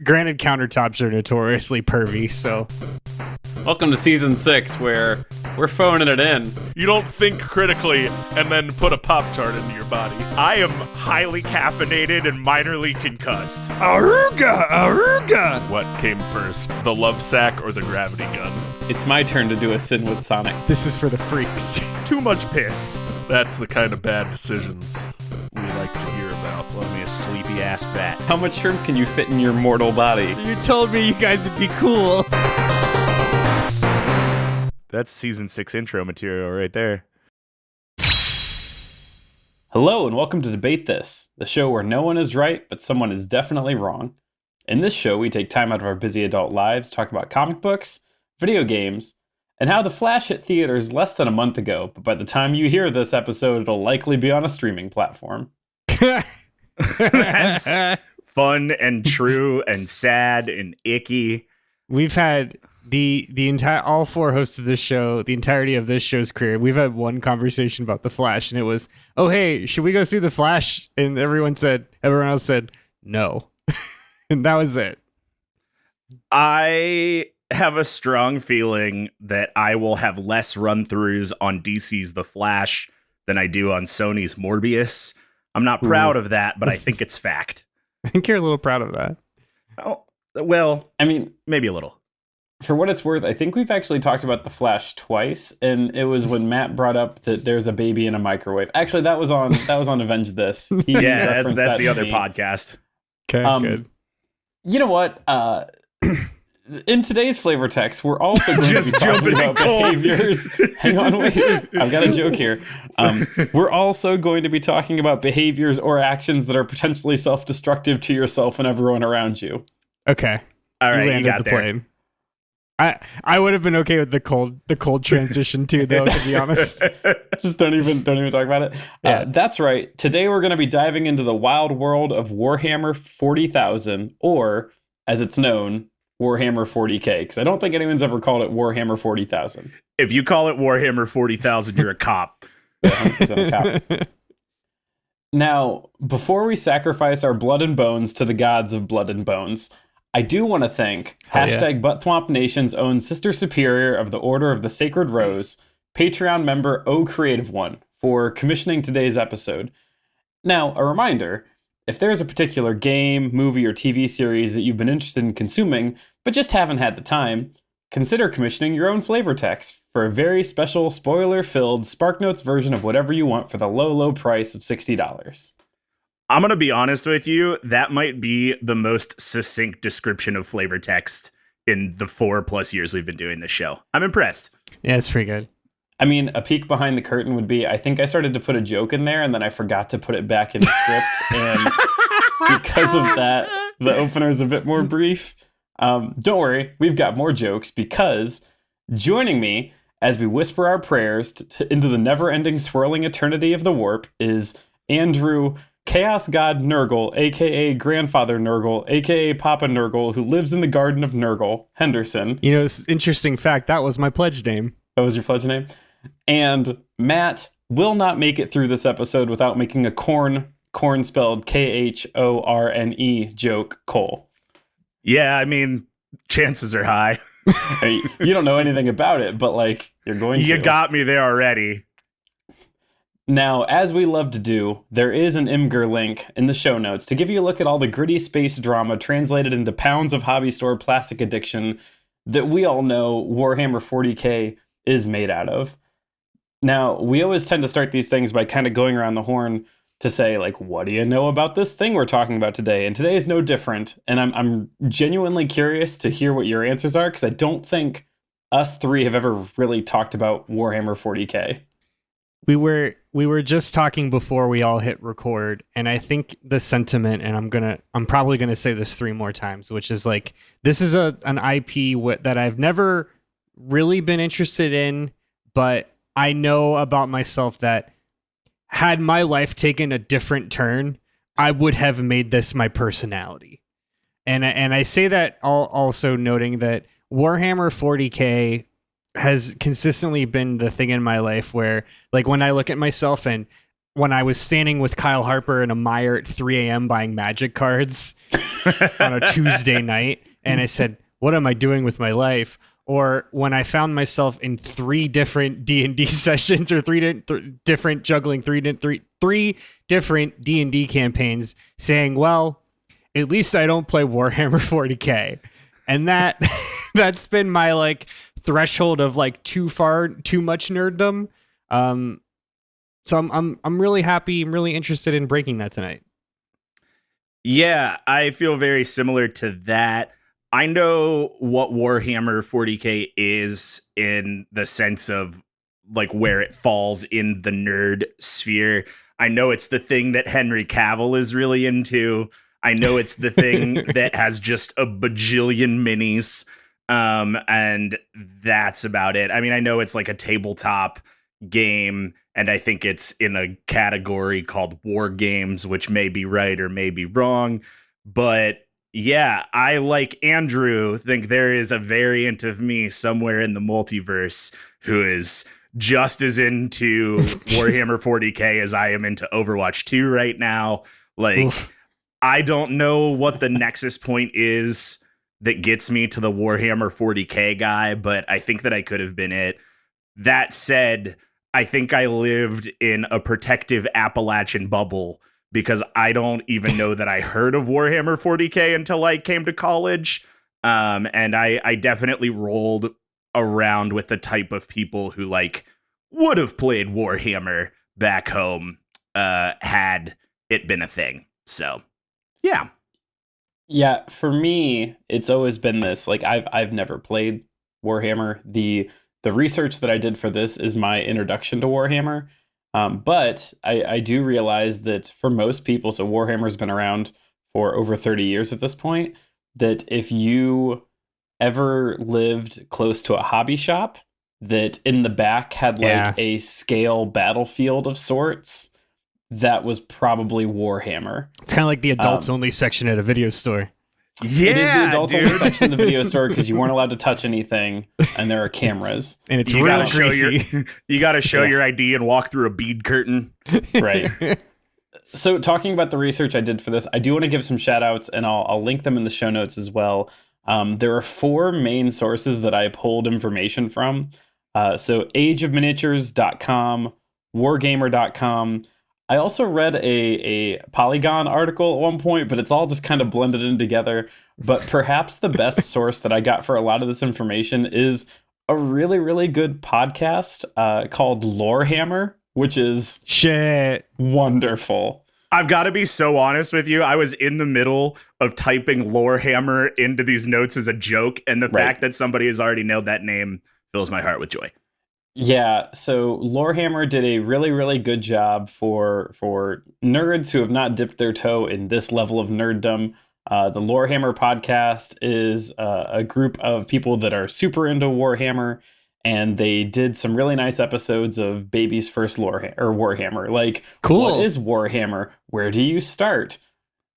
Granted, countertops are notoriously pervy, so Welcome to season 6, where we're phoning it in. You don't think critically and then put a Pop-Tart into your body. I am highly caffeinated and minorly concussed. Aruga! What came first, the love sack or the gravity gun? It's my turn to do a sin with Sonic. This is for the freaks. Too much piss. That's the kind of bad decisions we like to hear about. Love me a sleepy-ass bat. How much shrimp can you fit in your mortal body? You told me you guys would be cool. That's season 6 intro material right there. Hello, and welcome to Debate This, the show where no one is right, but someone is definitely wrong. In this show, we take time out of our busy adult lives to talk about comic books, video games, and how The Flash hit theaters less than a month ago, but by the time you hear this episode, it'll likely be on a streaming platform. That's fun and true and sad and icky. We've had the entire all four hosts of this show, the entirety of this show's career. We've had one conversation about The Flash, and it was, "Oh hey, should we go see The Flash?" And everyone else said no, and that was it. I have a strong feeling that I will have less run-throughs on DC's The Flash than I do on Sony's Morbius. I'm not proud of that, but I think it's fact. I think you're a little proud of that. Oh, well, I mean, maybe a little. for what it's worth, I think we've actually talked about The Flash twice, and it was when Matt brought up that there's a baby in a microwave. Actually, that was on Avenge This. He Yeah, referenced that's that the to other me. podcast. Okay, good. You know what? In today's flavor text, we're also going Just to be talking jumping in about cold. behaviors. Hang on, wait. I've got a joke here. We're also going to be talking about behaviors or actions that are potentially self-destructive to yourself and everyone around you. Okay, All right, you landed got the there. plane. I would have been okay with the cold transition too, though. To be honest, Just don't even talk about it. Yeah. That's right. Today we're going to be diving into the wild world of Warhammer 40,000, or as it's known, Warhammer 40K. Because I don't think anyone's ever called it Warhammer 40,000. If you call it Warhammer 40,000, you're a cop. 100% a cop. Now, before we sacrifice our blood and bones to the gods of blood and bones, I do want to thank #ButtThwomp Nation's own Sister Superior of the Order of the Sacred Rose, Patreon member O Creative One, for commissioning today's episode. Now, a reminder, if there's a particular game, movie, or TV series that you've been interested in consuming, but just haven't had the time, consider commissioning your own flavor text for a very special, spoiler-filled SparkNotes version of whatever you want for the low, low price of $60. I'm going to be honest with you. That might be the most succinct description of flavor text in the 4+ years we've been doing this show. I'm impressed. yeah, it's pretty good. I mean, a peek behind the curtain would be, I think I started to put a joke in there and then I forgot to put it back in the script. And because of that, the opener is a bit more brief. Don't worry, we've got more jokes, because joining me as we whisper our prayers into the never-ending swirling eternity of the warp is Andrew Chaos God Nurgle, a.k.a. Grandfather Nurgle, a.k.a. Papa Nurgle, who lives in the Garden of Nurgle, Henderson. You know, interesting fact. That was my pledge name. That was your pledge name? And Matt will not make it through this episode without making a Khorne spelled Khorne joke, Cole. Yeah, I mean, chances are high. Hey, you don't know anything about it, but like, you're going to. You got me there already. Now, as we love to do, there is an Imgur link in the show notes to give you a look at all the gritty space drama translated into pounds of hobby store plastic addiction that we all know Warhammer 40K is made out of. Now, we always tend to start these things by kind of going around the horn to say, like, what do you know about this thing we're talking about today? And today is no different. And I'm genuinely curious to hear what your answers are, because I don't think us three have ever really talked about Warhammer 40K. We were just talking before we all hit record, and I think the sentiment, and I'm probably gonna say this 3 more times, which is like, this is an IP that I've never really been interested in, but I know about myself that had my life taken a different turn, I would have made this my personality. And I say that also noting that Warhammer 40K has consistently been the thing in my life where, like, when I look at myself and when I was standing with Kyle Harper in a Meijer at 3 a.m. buying Magic cards on a Tuesday night, and I said, "What am I doing with my life?" Or when I found myself in 3 different D&D sessions, or three different juggling three different D&D campaigns, saying, "Well, at least I don't play Warhammer 40K," and that's been my like threshold of like too much nerddom. So I'm really happy. I'm really interested in breaking that tonight. Yeah, I feel very similar to that. I know what Warhammer 40K is in the sense of like where it falls in the nerd sphere. I know it's the thing that Henry Cavill is really into. I know it's the thing that has just a bajillion minis. And that's about it. I mean, I know it's like a tabletop game, and I think it's in a category called war games, which may be right or may be wrong. But yeah, I, like Andrew, think there is a variant of me somewhere in the multiverse who is just as into Warhammer 40K as I am into Overwatch 2 right now. Like, oof. I don't know what the nexus point is that gets me to the Warhammer 40K guy, but I think that I could have been it. That said, I think I lived in a protective Appalachian bubble because I don't even know that I heard of Warhammer 40K until I came to college. And I definitely rolled around with the type of people who like would have played Warhammer back home had it been a thing. So, yeah. Yeah, for me, it's always been this. Like I've never played Warhammer. The research that I did for this is my introduction to Warhammer. But I do realize that for most people, so Warhammer's been around for over 30 years at this point, that if you ever lived close to a hobby shop that in the back had like a scale battlefield of sorts, that was probably Warhammer. It's kind of like the adults only section at a video store. Yeah, it is the adults only section of the video store because you weren't allowed to touch anything, and there are cameras. And it's real greasy. You got to show your ID and walk through a bead curtain. Right. So talking about the research I did for this, I do want to give some shout outs, and I'll link them in the show notes as well. There are 4 main sources that I pulled information from. So ageofminiatures.com, wargamer.com. I also read a Polygon article at one point, but it's all just kind of blended in together. But perhaps the best source that I got for a lot of this information is a really, really good podcast called Lorehammer, which is wonderful. I've got to be so honest with you. I was in the middle of typing Lorehammer into these notes as a joke, and the fact that somebody has already nailed that name fills my heart with joy. Yeah, so Lorehammer did a really, really good job for nerds who have not dipped their toe in this level of nerddom. The Lorehammer podcast is a group of people that are super into Warhammer, and they did some really nice episodes of Baby's First Warhammer. Like, cool. What is Warhammer? Where do you start?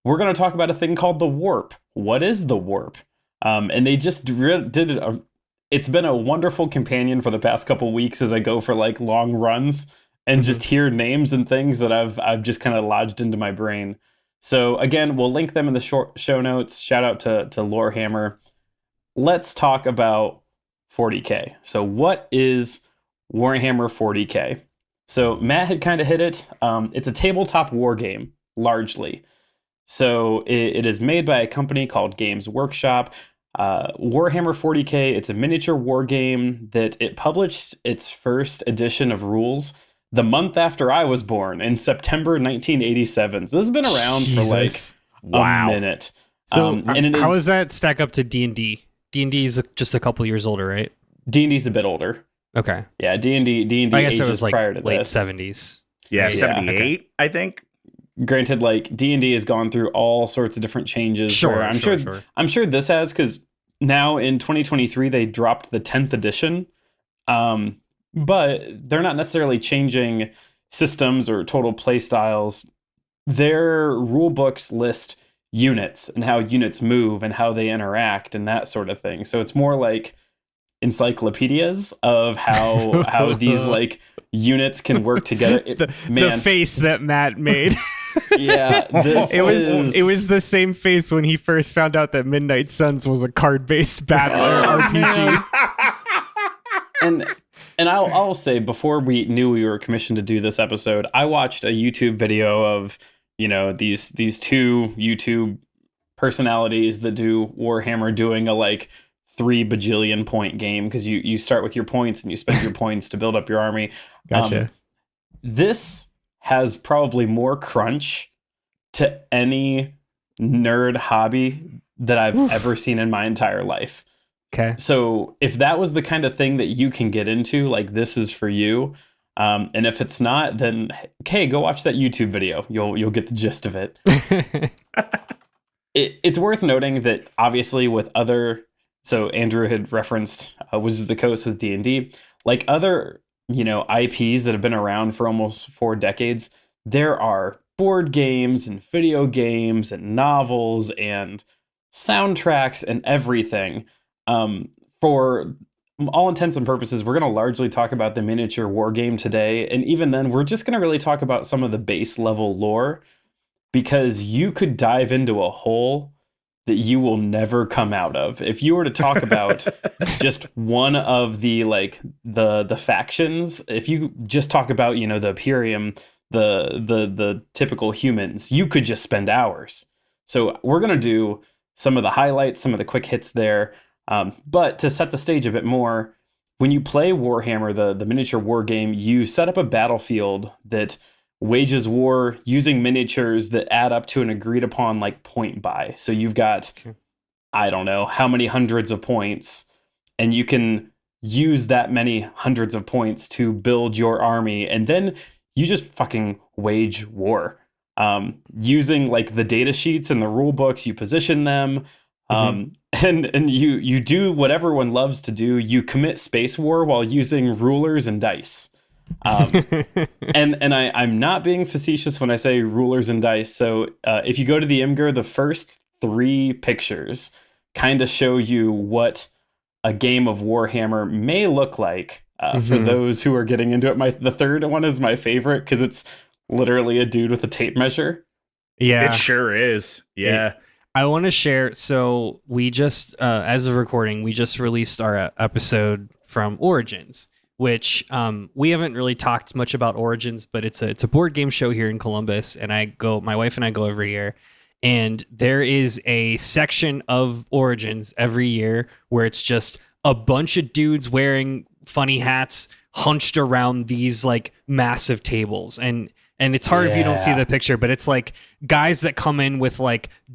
We're going to talk about a thing called the Warp. What is the Warp? And they just did it. It's been a wonderful companion for the past couple weeks as I go for like long runs and just hear names and things that I've just kind of lodged into my brain. So again, we'll link them in the show notes. Shout out to Lorehammer. Let's talk about 40K. So what is Warhammer 40K? So Matt had kind of hit it. It's a tabletop war game, largely. So it is made by a company called Games Workshop. Warhammer 40K, it's a miniature war game that it published its first edition of rules the month after I was born in September 1987. So this has been around for like a minute. So and how does that stack up to D&D? D&D is just a couple years older, right? D&D's a bit older. Okay. Yeah, D&D I guess it was like prior to late this. 70s. Yeah, 78, okay. I think. Granted, like D&D has gone through all sorts of different changes. Sure. I'm sure this has, because now in 2023 they dropped the 10th edition, but they're not necessarily changing systems or total play styles. Their rule books list units and how units move and how they interact and that sort of thing. So it's more like encyclopedias of how these like units can work together. The face that Matt made. Yeah, it was the same face when he first found out that Midnight Suns was a card-based battle RPG. And I'll say, before we knew we were commissioned to do this episode, I watched a YouTube video of, these two YouTube personalities that do Warhammer doing a like 3 bajillion point game, because you start with your points and you spend your points to build up your army. Gotcha. This has probably more crunch to any nerd hobby that I've ever seen in my entire life. Okay. So if that was the kind of thing that you can get into, like, this is for you. And if it's not, then okay, go watch that YouTube video. You'll get the gist of it. It's worth noting that obviously with other, so Andrew had referenced Wizards of the Coast with D&D, like other IPs that have been around for almost 4 decades. There are board games and video games and novels and soundtracks and everything. For all intents and purposes, we're going to largely talk about the miniature war game today. And even then, we're just going to really talk about some of the base level lore, because you could dive into a hole that you will never come out of. If you were to talk about just one of the the factions, if you just talk about, the Imperium, the typical humans, you could just spend hours. So we're going to do some of the highlights, some of the quick hits there. But to set the stage a bit more, when you play Warhammer, the miniature war game, you set up a battlefield that wages war using miniatures that add up to an agreed upon point buy. So you've got, I don't know how many hundreds of points, and you can use that many hundreds of points to build your army, and then you just fucking wage war. Using the data sheets and the rule books, you position them. And you do what everyone loves to do. You commit space war while using rulers and dice. And I'm not being facetious when I say rulers and dice. So if you go to the Imgur, the first 3 pictures kind of show you what a game of Warhammer may look like for those who are getting into it. The third one is my favorite because it's literally a dude with a tape measure. Yeah, it sure is. Yeah. I want to share. So we just, as of recording, we just released our episode from Origins, which we haven't really talked much about Origins, but it's a board game show here in Columbus, and my wife and I go every year, and there is a section of Origins every year where it's just a bunch of dudes wearing funny hats hunched around these massive tables, and it's hard if you don't see the picture, but it's guys that come in with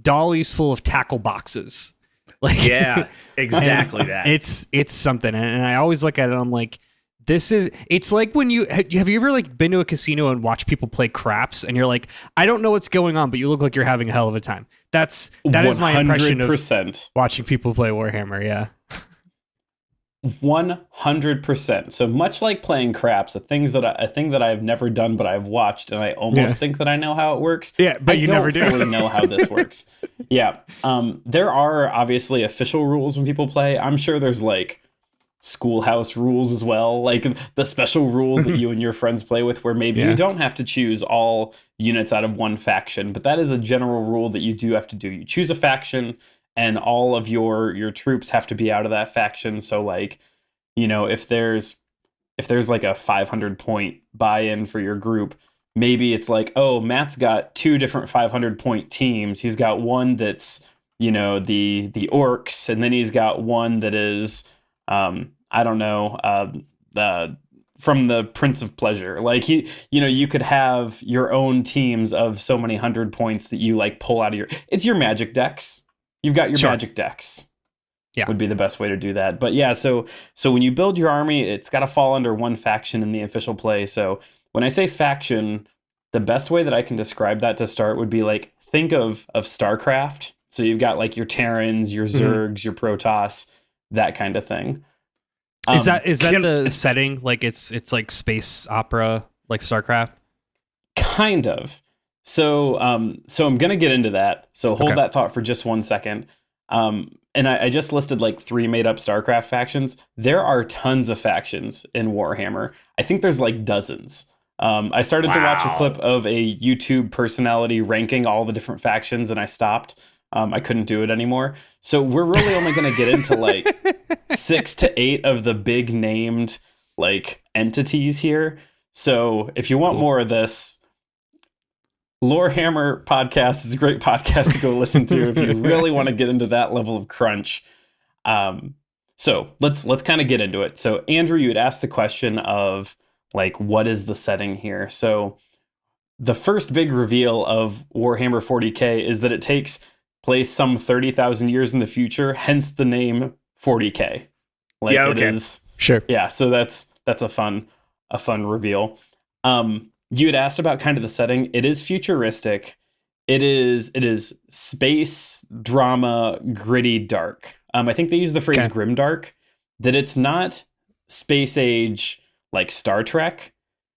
dollies full of tackle boxes. Yeah, exactly that. It's something. And I always look at it, I'm like, it's like when have you ever been to a casino and watched people play craps, and you're like, I don't know what's going on, but you look like you're having a hell of a time. That is my impression of watching people play Warhammer. Yeah. 100%. So much like playing craps, a thing that I've never done, but I've watched, and I almost think that I know how it works. Yeah, but you never do. I don't fully know how this works. Yeah. There are obviously official rules when people play. I'm sure there's schoolhouse rules as well, the special rules that you and your friends play with, where maybe you don't have to choose all units out of one faction, but that is a general rule that you do have to do. You choose a faction, and all of your troops have to be out of that faction. So if there's a 500 point buy-in for your group, maybe it's Matt's got 2 different 500 point teams. He's got one that's the orcs, and then he's got one that is I don't know, from the Prince of Pleasure. You could have your own teams of so many 100 points that you pull out of it's your magic decks. You've got your magic decks. Yeah, would be the best way to do that. But yeah, so when you build your army, it's got to fall under one faction in the official play. So when I say faction, the best way that I can describe that to start would be think of StarCraft. So you've got your Terrans, your Zergs, your Protoss, that kind of thing. Is that the setting? It's space opera, like StarCraft? Kind of. So I'm gonna get into that. So hold that thought for just 1 second. and I just listed like 3 made up StarCraft factions. There are tons of factions in Warhammer. I think there's like dozens. I started to watch a clip of a YouTube personality ranking all the different factions, and I stopped. I couldn't do it anymore. So we're really only going to get into like 6 to 8 of the big named like entities here. So if you want more of this, Lorehammer podcast is a great podcast to go listen to if you really want to get into that level of crunch. So let's kind of get into it. So Andrew, you had asked the question of like, what is the setting here? So the first big reveal of Warhammer 40K is that it takes place some 30,000 years in the future, hence the name 40K. Like yeah, okay. It is, sure. Yeah, so that's a fun reveal. You had asked about kind of the setting. It is futuristic. It is space drama, gritty, dark. I think they use the phrase grimdark, that it's not space age like Star Trek.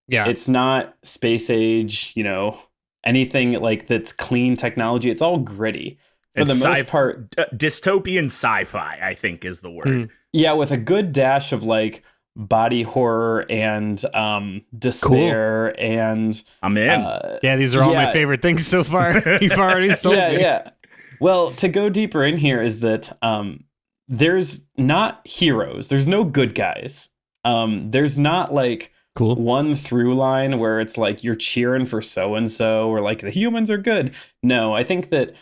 Yeah. It's not space age, anything like that's clean technology. It's all gritty. For the most part, dystopian sci-fi, I think is the word. Yeah, with a good dash of like body horror and despair. Cool. And I'm in. Yeah, these are all my favorite things so far. You've already sold me. Yeah. Well, to go deeper in here is that there's not heroes. There's no good guys. There's not like one through line where it's like you're cheering for so-and-so or like the humans are good. No, I think that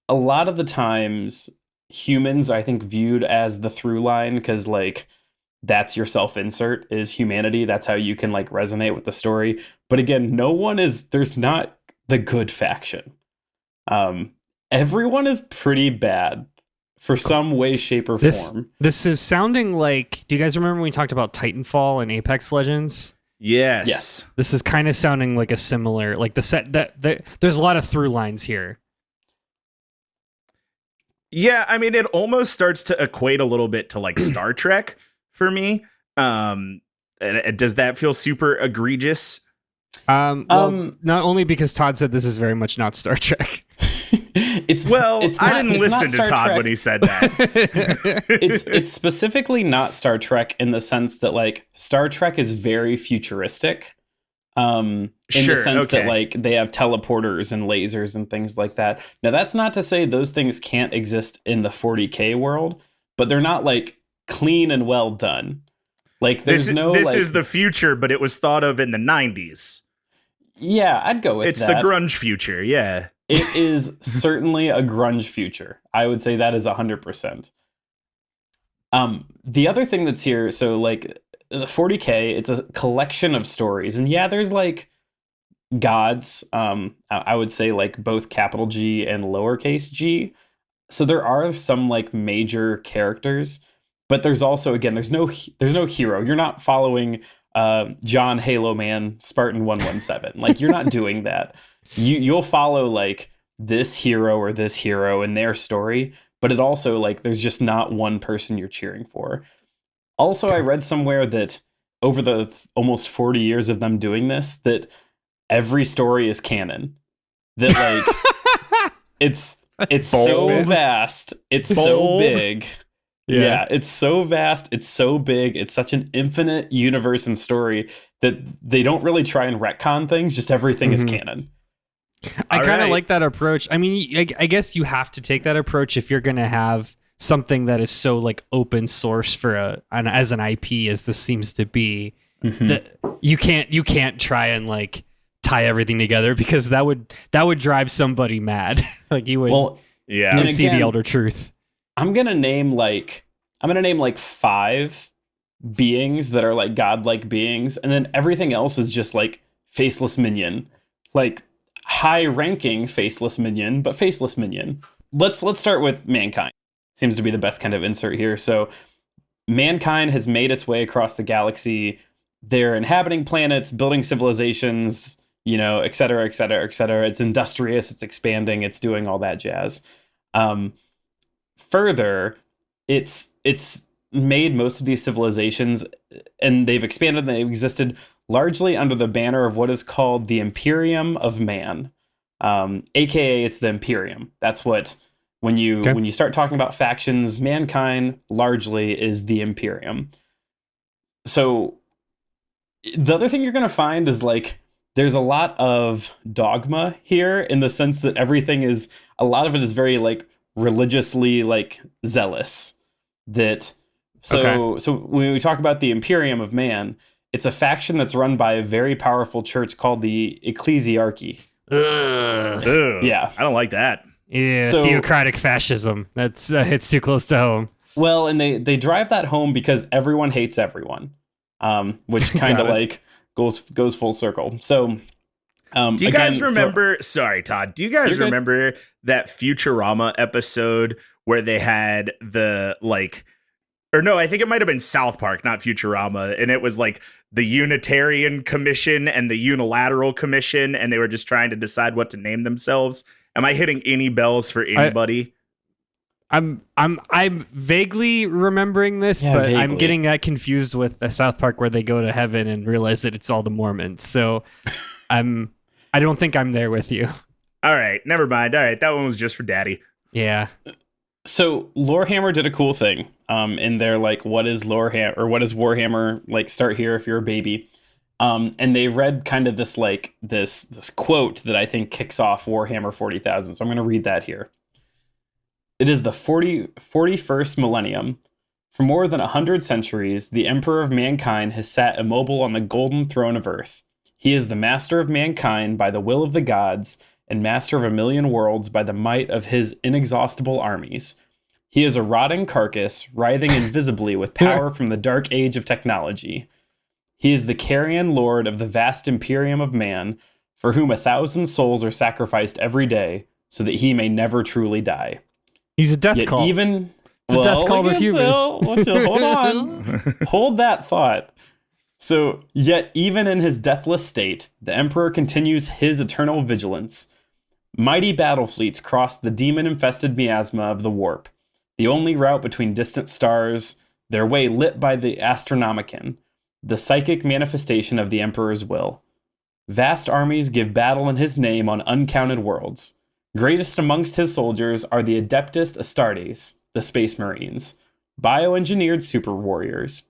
a lot of the times humans, I think, viewed as the through line because like that's your self-insert is humanity. That's how you can like resonate with the story. But again, there's not the good faction. Everyone is pretty bad for some way, shape, or form. This is sounding like, do you guys remember when we talked about Titanfall and Apex Legends? Yes. This is kind of sounding like a similar, like the set that there's a lot of through lines here. Yeah, I mean, it almost starts to equate a little bit to like Star Trek for me. Does that feel super egregious? Not only because Todd said this is very much not Star Trek. I didn't listen to Todd Trek when he said that. It's specifically not Star Trek in the sense that like Star Trek is very futuristic. In the sense that like they have teleporters and lasers and things like that. Now that's not to say those things can't exist in the 40K world, but they're not like clean and well done. Like there's this is the future, but it was thought of in the 90s. Yeah, I'd go with it's that. It's the grunge future, yeah. It is certainly a grunge future. I would say that is 100%. The other thing that's here, so like the 40K, it's a collection of stories. And yeah, there's like gods. I would say like both capital G and lowercase g. So there are some like major characters, but there's also, again, there's no hero. You're not following John Halo Man Spartan 117. Like you're not doing that. You'll follow like this hero and their story, but it also like there's just not one person you're cheering for. Also, I read somewhere that over the almost 40 years of them doing this, that every story is canon. That like it's so vast, it's so big. Yeah, it's so vast, it's so big, it's such an infinite universe and story that they don't really try and retcon things, just everything is canon. I kind of like that approach. I mean, I guess you have to take that approach if you're going to have something that is so like open source for as an IP as this seems to be. That you can't try and like tie everything together because that would drive somebody mad. Like you would see the elder truth. I'm gonna name like 5 beings that are like godlike beings, and then everything else is just like faceless minion, like high-ranking faceless minion, but faceless minion. Let's start with mankind. Seems to be the best kind of insert here. So mankind has made its way across the galaxy. They're inhabiting planets, building civilizations, et cetera, et cetera, et cetera. It's industrious, it's expanding, it's doing all that jazz. Further, it's made most of these civilizations, and they've expanded and they've existed largely under the banner of what is called the Imperium of Man. AKA it's the Imperium. That's what when you start talking about factions, mankind largely is the Imperium. So the other thing you're going to find is like there's a lot of dogma here in the sense that a lot of it is very like religiously like zealous. So when we talk about the Imperium of Man, it's a faction that's run by a very powerful church called the Ecclesiarchy. Ugh, Yeah. I don't like that. Yeah, So- theocratic fascism. That's hits too close to home. Well, and they drive that home because everyone hates everyone, which kind of Got it. like goes full circle. So, Do you guys remember? Sorry, Todd. Do you guys You're good. remember that Futurama episode where they had the like, or no, I think it might have been South Park, not Futurama, and it was like the Unitarian Commission and the Unilateral Commission, and they were just trying to decide what to name themselves. Am I hitting any bells for anybody? I'm vaguely remembering this, Yeah, but I'm vaguely. getting that confused with the South Park where they go to heaven and realize that it's all the Mormons. So I don't think I'm there with you. All right, never mind. All right, that one was just for Daddy. Yeah. So Lorehammer did a cool thing in their like what is Lorehammer or what is Warhammer, like start here if you're a baby. And they read kind of this like this quote that I think kicks off Warhammer 40,000. So I'm going to read that here. It is the 41st millennium. For more than 100 centuries, the Emperor of Mankind has sat immobile on the golden throne of Earth. He is the master of mankind by the will of the gods, and master of a million worlds by the might of his inexhaustible armies. He is a rotting carcass, writhing invisibly with power from the dark age of technology. He is the carrion lord of the vast imperium of man, for whom 1,000 souls are sacrificed every day, so that he may never truly die. He's a death Yet cult. even It's a death call look of at human. Hold on. Hold that thought. So, yet even in his deathless state, the Emperor continues his eternal vigilance. Mighty battle fleets cross the demon-infested miasma of the warp, the only route between distant stars, their way lit by the Astronomicon, the psychic manifestation of the Emperor's will. Vast armies give battle in his name on uncounted worlds. Greatest amongst his soldiers are the Adeptus Astartes, the Space Marines, bioengineered super warriors.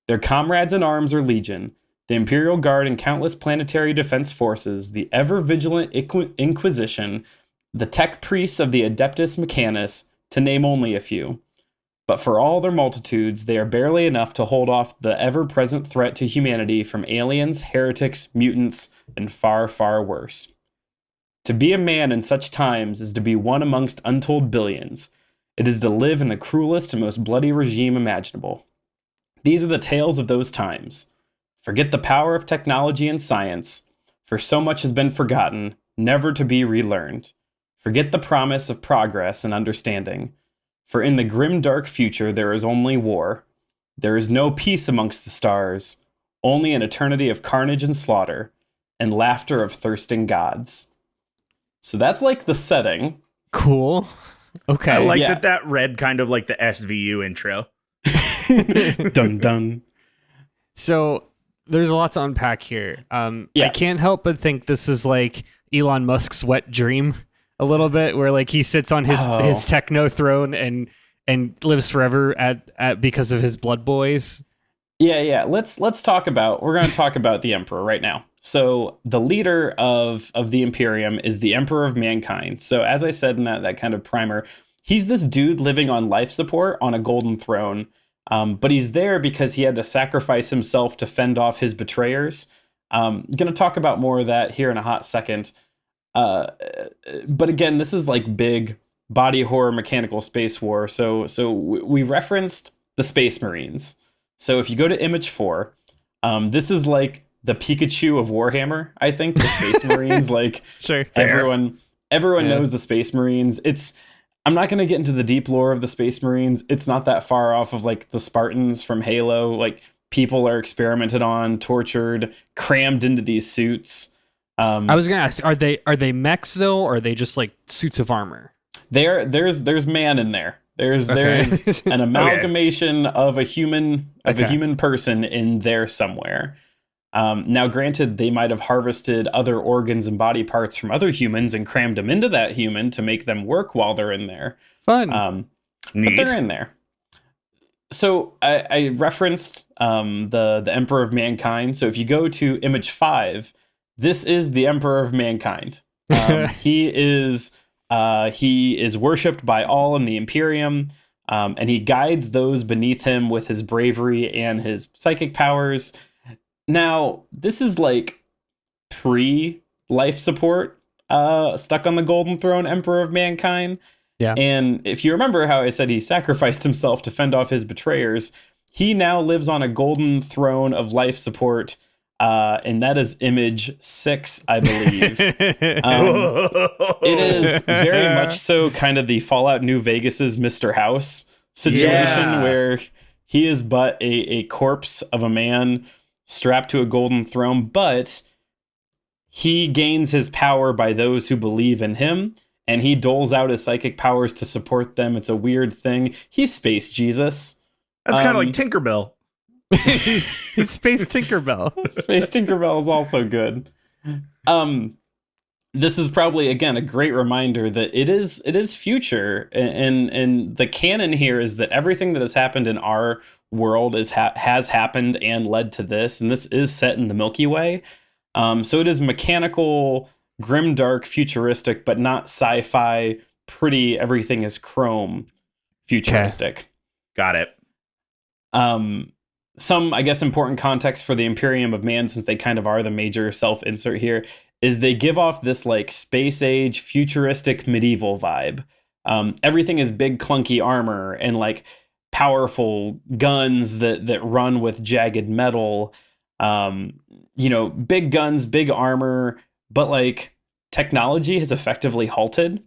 Their comrades in arms are legion, the Imperial Guard and countless planetary defense forces, the ever-vigilant Inquisition, the tech priests of the Adeptus Mechanus, to name only a few. But for all their multitudes, they are barely enough to hold off the ever-present threat to humanity from aliens, heretics, mutants, and far, far worse. To be a man in such times is to be one amongst untold billions. It is to live in the cruelest and most bloody regime imaginable. These are the tales of those times. Forget the power of technology and science, for so much has been forgotten, never to be relearned. Forget the promise of progress and understanding. For in the grim dark future there is only war. There is no peace amongst the stars, only an eternity of carnage and slaughter, and laughter of thirsting gods. So that's like the setting. Cool. Okay. I like Yeah. that read kind of like the SVU intro. Dun dun. So there's a lot to unpack here. I Yeah. can't help but think this is like Elon Musk's wet dream a little bit, where like he sits on his techno throne and lives forever at because of his blood boys. Yeah. Let's talk about. We're going to talk about the Emperor right now. So the leader of the Imperium is the Emperor of Mankind. So as I said in that kind of primer, he's this dude living on life support on a golden throne. But he's there because he had to sacrifice himself to fend off his betrayers. Going to talk about more of that here in a hot second. But again, this is like big body horror mechanical space war. So we referenced the Space Marines. So if you go to image 4, this is like the Pikachu of Warhammer, I think. The Space Marines, like Sure. everyone Yeah. knows the Space Marines. I'm not going to get into the deep lore of the Space Marines. It's not that far off of like the Spartans from Halo. Like people are experimented on, tortured, crammed into these suits. I was gonna ask, are they mechs though, or are they just like suits of armor? There's man in there. There's an amalgamation of a human person in there somewhere. Now, granted, they might have harvested other organs and body parts from other humans and crammed them into that human to make them work while they're in there. Fun. But they're in there. So I referenced the Emperor of Mankind. So if you go to image 5, this is the Emperor of Mankind. He is worshipped by all in the Imperium, and he guides those beneath him with his bravery and his psychic powers. Now, this is like pre-life support, stuck on the Golden Throne Emperor of Mankind. Yeah. And if you remember how I said he sacrificed himself to fend off his betrayers, he now lives on a golden throne of life support, and that is image 6, I believe. It is very much so kind of the Fallout New Vegas's Mr. House situation, where he is but a corpse of a man strapped to a golden throne, but he gains his power by those who believe in him. And he doles out his psychic powers to support them. It's a weird thing. He's Space Jesus. That's kind of like Tinkerbell. he's Space Tinkerbell. Space Tinkerbell is also good. This is probably, again, a great reminder that it is future. And the canon here is that everything that has happened in our world has happened and led to this. And this is set in the Milky Way. So it is mechanical, grimdark, futuristic, but not sci-fi, pretty, everything is chrome, futuristic. Okay. Got it. Some, I guess, important context for the Imperium of Man, since they kind of are the major self-insert here, is they give off this like space age, futuristic, medieval vibe. Everything is big, clunky armor and like powerful guns that run with jagged metal. Big guns, big armor, but like technology has effectively halted.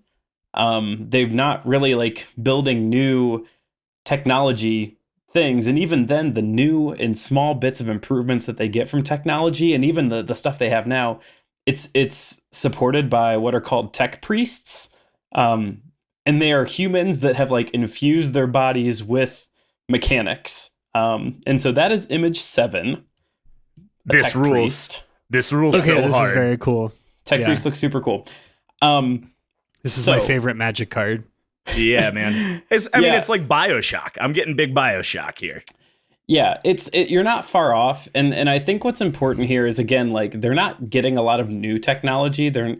They've not really like building new technology things. And even then, the new and small bits of improvements that they get from technology, and even the stuff they have now, it's supported by what are called tech priests. And they are humans that have like infused their bodies with mechanics. And so that is image 7. This rules. Priest. This rules okay, so this hard. Is very cool. Tech Priest looks super cool. This is my favorite Magic card. Yeah, man. It's like BioShock. I'm getting big BioShock here. Yeah, you're not far off. And I think what's important here is, again, like they're not getting a lot of new technology. They're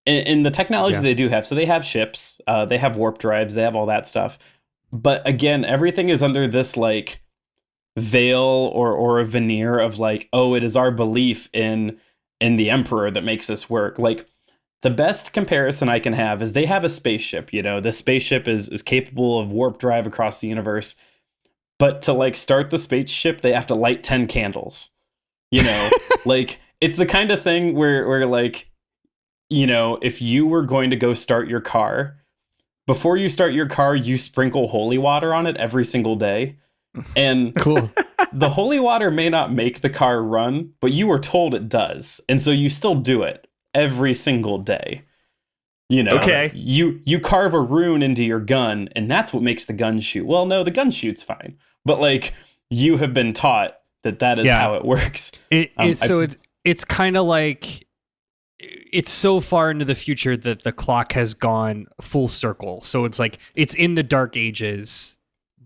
in the technology they do have. So they have ships, they have warp drives, they have all that stuff. But again, everything is under this like veil or a veneer of like, oh, it is our belief in the Emperor that makes this work. Like the best comparison I can have is they have a spaceship. The spaceship is capable of warp drive across the universe, but to like start the spaceship they have to light 10 candles. Like it's the kind of thing where like, if you were going to go start your car, before you start your car you sprinkle holy water on it every single day. And cool. The holy water may not make the car run, but you were told it does. And so you still do it every single day. Okay. You carve a rune into your gun, and that's what makes the gun shoot. Well, no, the gun shoots fine. But like you have been taught that is how it works. It's kind of like it's so far into the future that the clock has gone full circle. So it's like it's in the Dark Ages.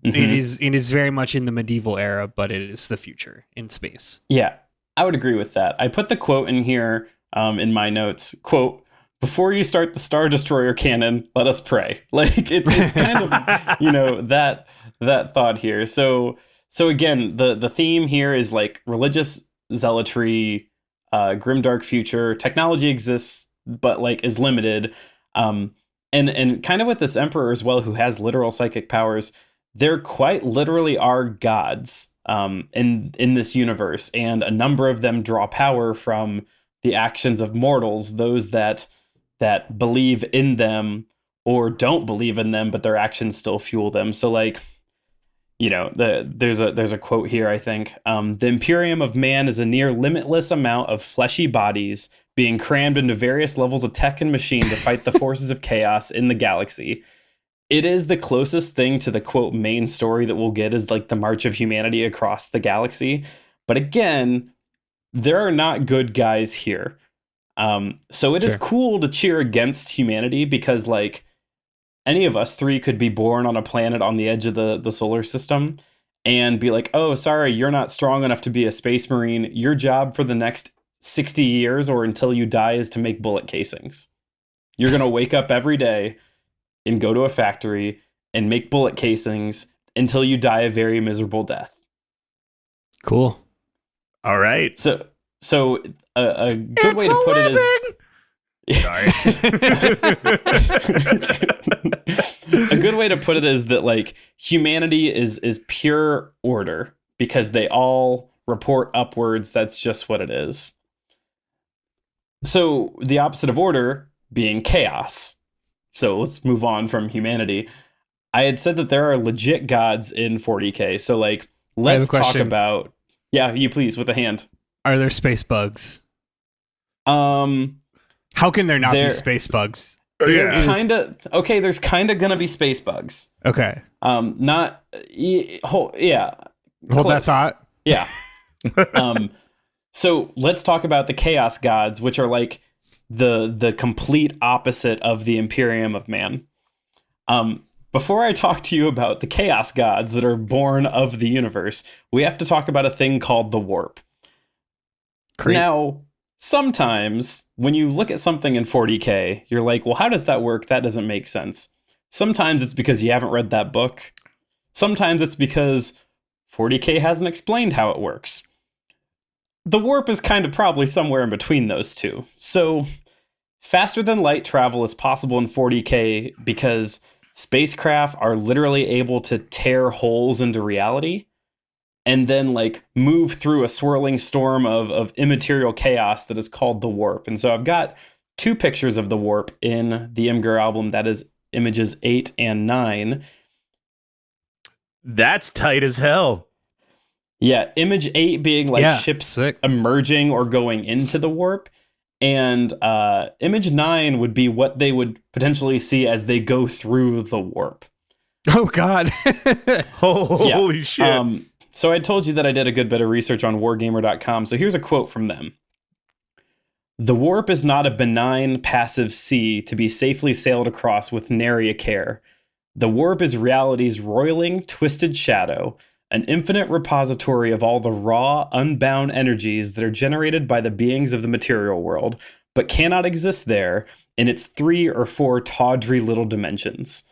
Mm-hmm. It is very much in the medieval era, but it is the future in space. Yeah, I would agree with that. I put the quote in here in my notes. Quote, "Before you start the Star Destroyer cannon, let us pray." Like it's kind of that thought here. So again, the theme here is like religious zealotry, grimdark future. Technology exists, but like is limited. And kind of with this Emperor as well, who has literal psychic powers. There quite literally are gods in this universe, and a number of them draw power from the actions of mortals, those that believe in them or don't believe in them, but their actions still fuel them. So like, there's a quote here, I think. The Imperium of Man is a near limitless amount of fleshy bodies being crammed into various levels of tech and machine to fight the forces of chaos in the galaxy. It is the closest thing to the quote main story that we'll get is like the march of humanity across the galaxy. But again, there are not good guys here. So it is cool to cheer against humanity because like any of us three could be born on a planet on the edge of the solar system and be like, oh, sorry, you're not strong enough to be a space marine. Your job for the next 60 years or until you die is to make bullet casings. You're going to wake up every day and go to a factory and make bullet casings until you die a very miserable death. Cool. All right. So a good way to put it is... Sorry. A good way to put it is that like humanity is pure order because they all report upwards. That's just what it is. So the opposite of order being chaos. So let's move on from humanity. I had said that there are legit gods in 40K. So like, let's talk about... Yeah, you please, with a hand. Are there space bugs? How can there not be space bugs? Yeah. There's kind of going to be space bugs. Okay. Hold that thought. Yeah. So let's talk about the chaos gods, which are like the complete opposite of the Imperium of Man. Before I talk to you about the chaos gods that are born of the universe, we have to talk about a thing called the warp. Now, sometimes when you look at something in 40K, you're like, well, how does that work? That doesn't make sense. Sometimes it's because you haven't read that book. Sometimes it's because 40K hasn't explained how it works. The warp is kind of probably somewhere in between those two. So faster than light travel is possible in 40K because spacecraft are literally able to tear holes into reality and then like move through a swirling storm of immaterial chaos that is called the warp. And so I've got two pictures of the warp in the Imgur album. That is images 8 and 9. That's tight as hell. Yeah, image 8 being like ships emerging or going into the warp. And image 9 would be what they would potentially see as they go through the warp. Oh, God. Holy shit. So I told you that I did a good bit of research on wargamer.com. So here's a quote from them. The warp is not a benign, passive sea to be safely sailed across with nary a care. The warp is reality's roiling, twisted shadow, an infinite repository of all the raw, unbound energies that are generated by the beings of the material world, but cannot exist there in its 3 or 4 tawdry little dimensions.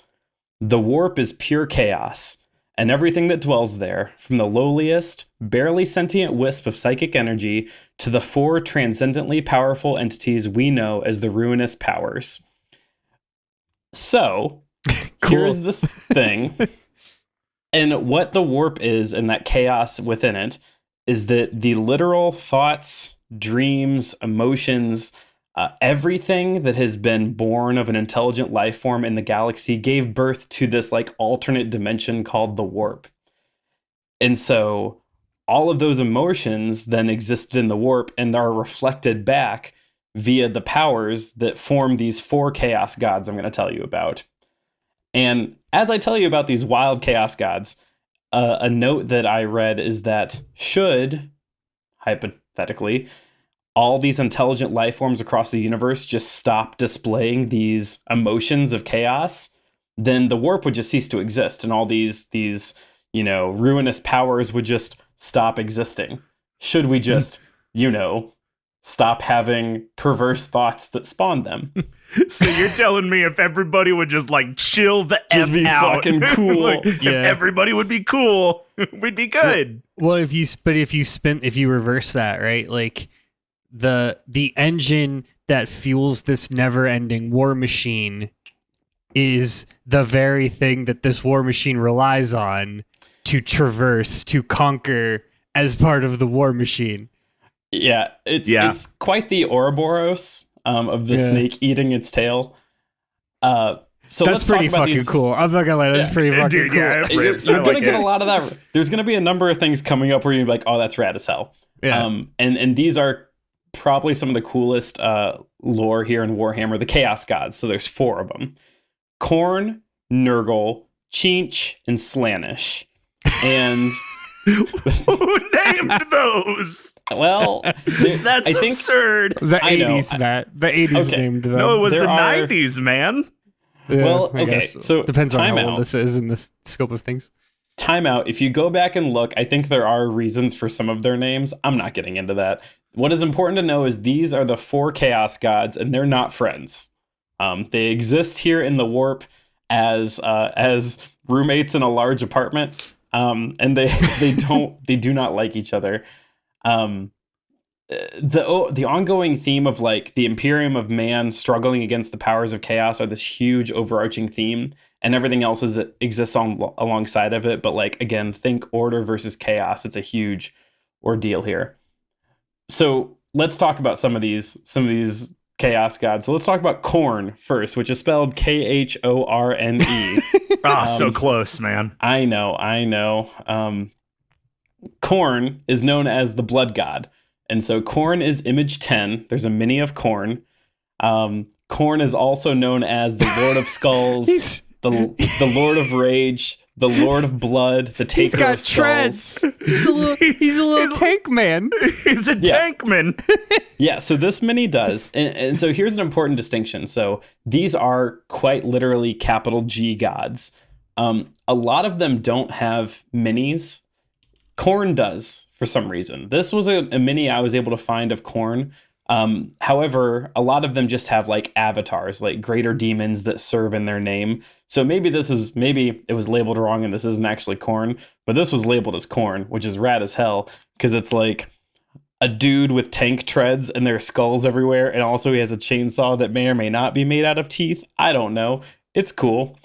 The warp is pure chaos, and everything that dwells there, from the lowliest, barely sentient wisp of psychic energy to the 4 transcendently powerful entities we know as the ruinous powers. So, here's this thing. And what the warp is and that chaos within it is that the literal thoughts, dreams, emotions, everything that has been born of an intelligent life form in the galaxy gave birth to this like alternate dimension called the warp. And so all of those emotions then existed in the warp and are reflected back via the powers that form these 4 chaos gods I'm going to tell you about. And as I tell you about these wild chaos gods, a note that I read is that should, hypothetically, all these intelligent life forms across the universe just stop displaying these emotions of chaos, then the warp would just cease to exist, and all these ruinous powers would just stop existing. Should we just, stop having perverse thoughts that spawn them? So you're telling me if everybody would just like chill the just F be out, fucking cool. like, if everybody would be cool, we'd be good. Well, if you reverse that, right? Like the engine that fuels this never-ending war machine is the very thing that this war machine relies on to traverse, to conquer as part of the war machine. Yeah, it's quite the Ouroboros of the snake eating its tail. So that's pretty fucking cool. I'm not gonna lie, that's pretty fucking cool. Yeah, you're gonna get a lot of that. There's gonna be a number of things coming up where you're like, oh, that's rad as hell. Yeah. And these are probably some of the coolest lore here in Warhammer, the Chaos Gods. So there's 4 of them: Khorne, Nurgle, Cheech, and Slaanesh. And who named those? Well, that's absurd. The 80s, Matt. The 80s named them. No, it was the 90s, man. Yeah, Well, I okay, guess. so depends on how timeout. old this is in the scope of things. Timeout. If you go back and look, I think there are reasons for some of their names. I'm not getting into that. What is important to know is these are the 4 chaos gods, and they're not friends. They exist here in the warp as roommates in a large apartment, and they do not like each other. The ongoing theme of like the Imperium of Man struggling against the powers of chaos are this huge overarching theme, and everything else exists alongside of it. But like again, think order versus chaos. It's a huge ordeal here. So let's talk about some of these chaos gods. So let's talk about Khorne first, which is spelled Khorne. So close, man. I know. Khorne is known as the blood god. And so Khorne is image 10. There's a mini of Khorne. Khorne is also known as the Lord of Skulls, the Lord of Rage, the Lord of Blood, the Taker of Skulls. Treads. He's a little tank man. He's a tankman. Yeah, so this mini does. And so here's an important distinction. So these are quite literally capital G gods. A lot of them don't have minis. Khorne does, for some reason. This was a mini I was able to find of Khorne. However, a lot of them just have like avatars, like greater demons that serve in their name. So maybe it was labeled wrong and this isn't actually Khorne, but this was labeled as Khorne, which is rad as hell because it's like a dude with tank treads and there are skulls everywhere, and also he has a chainsaw that may or may not be made out of teeth. I don't know. It's cool.